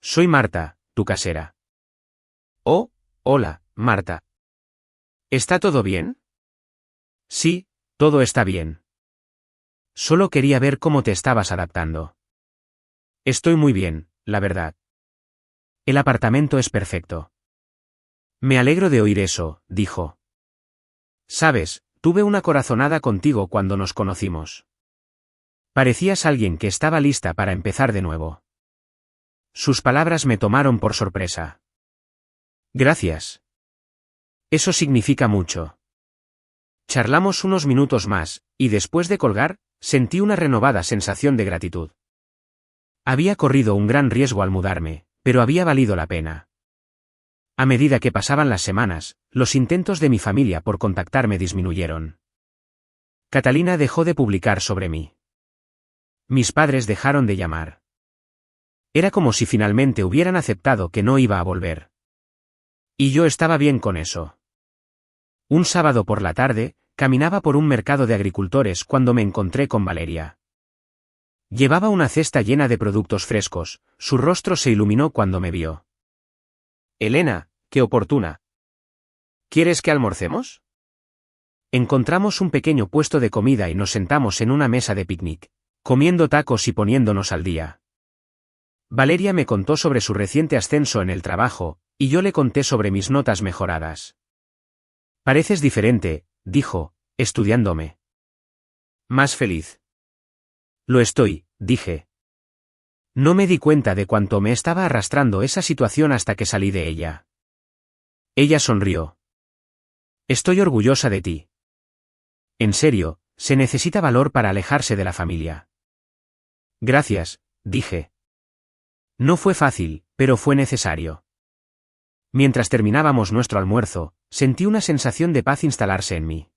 Speaker 1: Soy Marta, tu casera. Oh, hola, Marta. ¿Está todo bien? Sí, todo está bien. Solo quería ver cómo te estabas adaptando. Estoy muy bien, la verdad. El apartamento es perfecto. Me alegro de oír eso, dijo. Sabes, tuve una corazonada contigo cuando nos conocimos. Parecías alguien que estaba lista para empezar de nuevo. Sus palabras me tomaron por sorpresa. Gracias. Eso significa mucho. Charlamos unos minutos más, y después de colgar, sentí una renovada sensación de gratitud. Había corrido un gran riesgo al mudarme, pero había valido la pena. A medida que pasaban las semanas, los intentos de mi familia por contactarme disminuyeron. Catalina dejó de publicar sobre mí. Mis padres dejaron de llamar. Era como si finalmente hubieran aceptado que no iba a volver. Y yo estaba bien con eso. Un sábado por la tarde, caminaba por un mercado de agricultores cuando me encontré con Valeria. Llevaba una cesta llena de productos frescos, su rostro se iluminó cuando me vio. Elena, qué oportuna. ¿Quieres que almorcemos? Encontramos un pequeño puesto de comida y nos sentamos en una mesa de picnic, comiendo tacos y poniéndonos al día. Valeria me contó sobre su reciente ascenso en el trabajo, y yo le conté sobre mis notas mejoradas. Pareces diferente, dijo, estudiándome. Más feliz. Lo estoy, dije. No me di cuenta de cuánto me estaba arrastrando esa situación hasta que salí de ella. Ella sonrió. Estoy orgullosa de ti. En serio, se necesita valor para alejarse de la familia. Gracias, dije. No fue fácil, pero fue necesario. Mientras terminábamos nuestro almuerzo, sentí una sensación de paz instalarse en mí.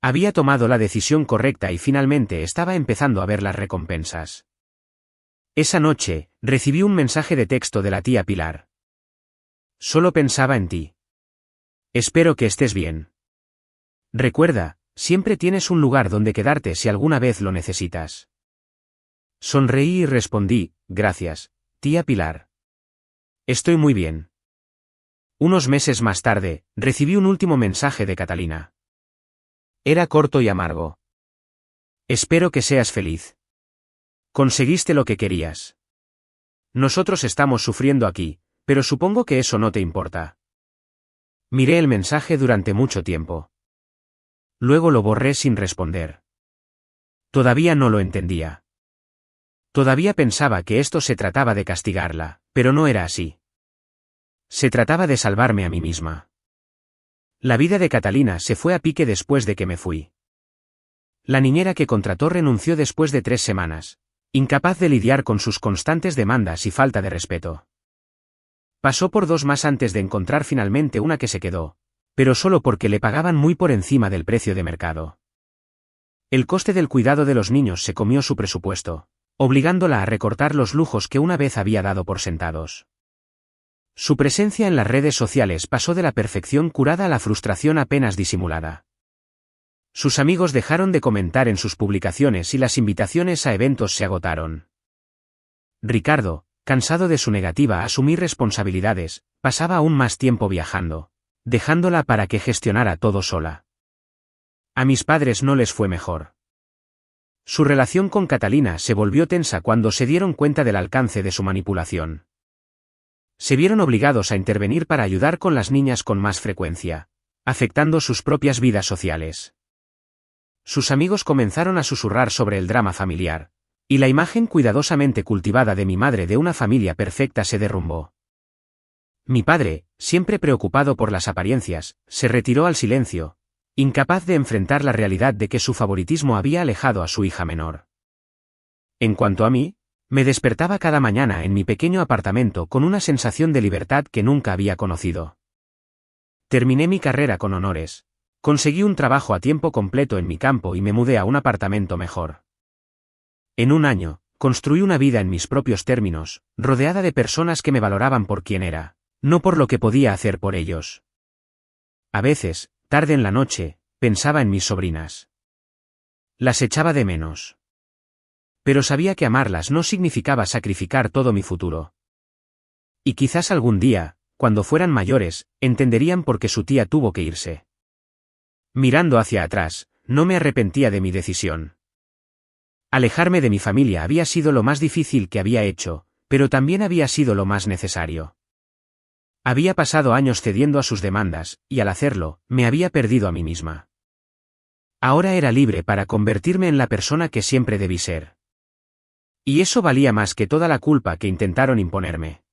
Speaker 1: Había tomado la decisión correcta y finalmente estaba empezando a ver las recompensas. Esa noche, recibí un mensaje de texto de la tía Pilar. Solo pensaba en ti. Espero que estés bien. Recuerda, siempre tienes un lugar donde quedarte si alguna vez lo necesitas. Sonreí y respondí, gracias, tía Pilar. Estoy muy bien. Unos meses más tarde, recibí un último mensaje de Catalina. Era corto y amargo. Espero que seas feliz. Conseguiste lo que querías. Nosotros estamos sufriendo aquí, pero supongo que eso no te importa. Miré el mensaje durante mucho tiempo. Luego lo borré sin responder. Todavía no lo entendía. Todavía pensaba que esto se trataba de castigarla, pero no era así. Se trataba de salvarme a mí misma. La vida de Catalina se fue a pique después de que me fui. La niñera que contrató renunció después de 3 semanas, incapaz de lidiar con sus constantes demandas y falta de respeto. Pasó por 2 más antes de encontrar finalmente una que se quedó, pero solo porque le pagaban muy por encima del precio de mercado. El coste del cuidado de los niños se comió su presupuesto, obligándola a recortar los lujos que una vez había dado por sentados. Su presencia en las redes sociales pasó de la perfección curada a la frustración apenas disimulada. Sus amigos dejaron de comentar en sus publicaciones y las invitaciones a eventos se agotaron. Ricardo, cansado de su negativa a asumir responsabilidades, pasaba aún más tiempo viajando, dejándola para que gestionara todo sola. A mis padres no les fue mejor. Su relación con Catalina se volvió tensa cuando se dieron cuenta del alcance de su manipulación. Se vieron obligados a intervenir para ayudar con las niñas con más frecuencia, afectando sus propias vidas sociales. Sus amigos comenzaron a susurrar sobre el drama familiar, y la imagen cuidadosamente cultivada de mi madre de una familia perfecta se derrumbó. Mi padre, siempre preocupado por las apariencias, se retiró al silencio, incapaz de enfrentar la realidad de que su favoritismo había alejado a su hija menor. En cuanto a mí, me despertaba cada mañana en mi pequeño apartamento con una sensación de libertad que nunca había conocido. Terminé mi carrera con honores, conseguí un trabajo a tiempo completo en mi campo y me mudé a un apartamento mejor. En un año, construí una vida en mis propios términos, rodeada de personas que me valoraban por quien era, no por lo que podía hacer por ellos. A veces, tarde en la noche, pensaba en mis sobrinas. Las echaba de menos. Pero sabía que amarlas no significaba sacrificar todo mi futuro. Y quizás algún día, cuando fueran mayores, entenderían por qué su tía tuvo que irse. Mirando hacia atrás, no me arrepentía de mi decisión. Alejarme de mi familia había sido lo más difícil que había hecho, pero también había sido lo más necesario. Había pasado años cediendo a sus demandas, y al hacerlo, me había perdido a mí misma. Ahora era libre para convertirme en la persona que siempre debí ser. Y eso valía más que toda la culpa que intentaron imponerme.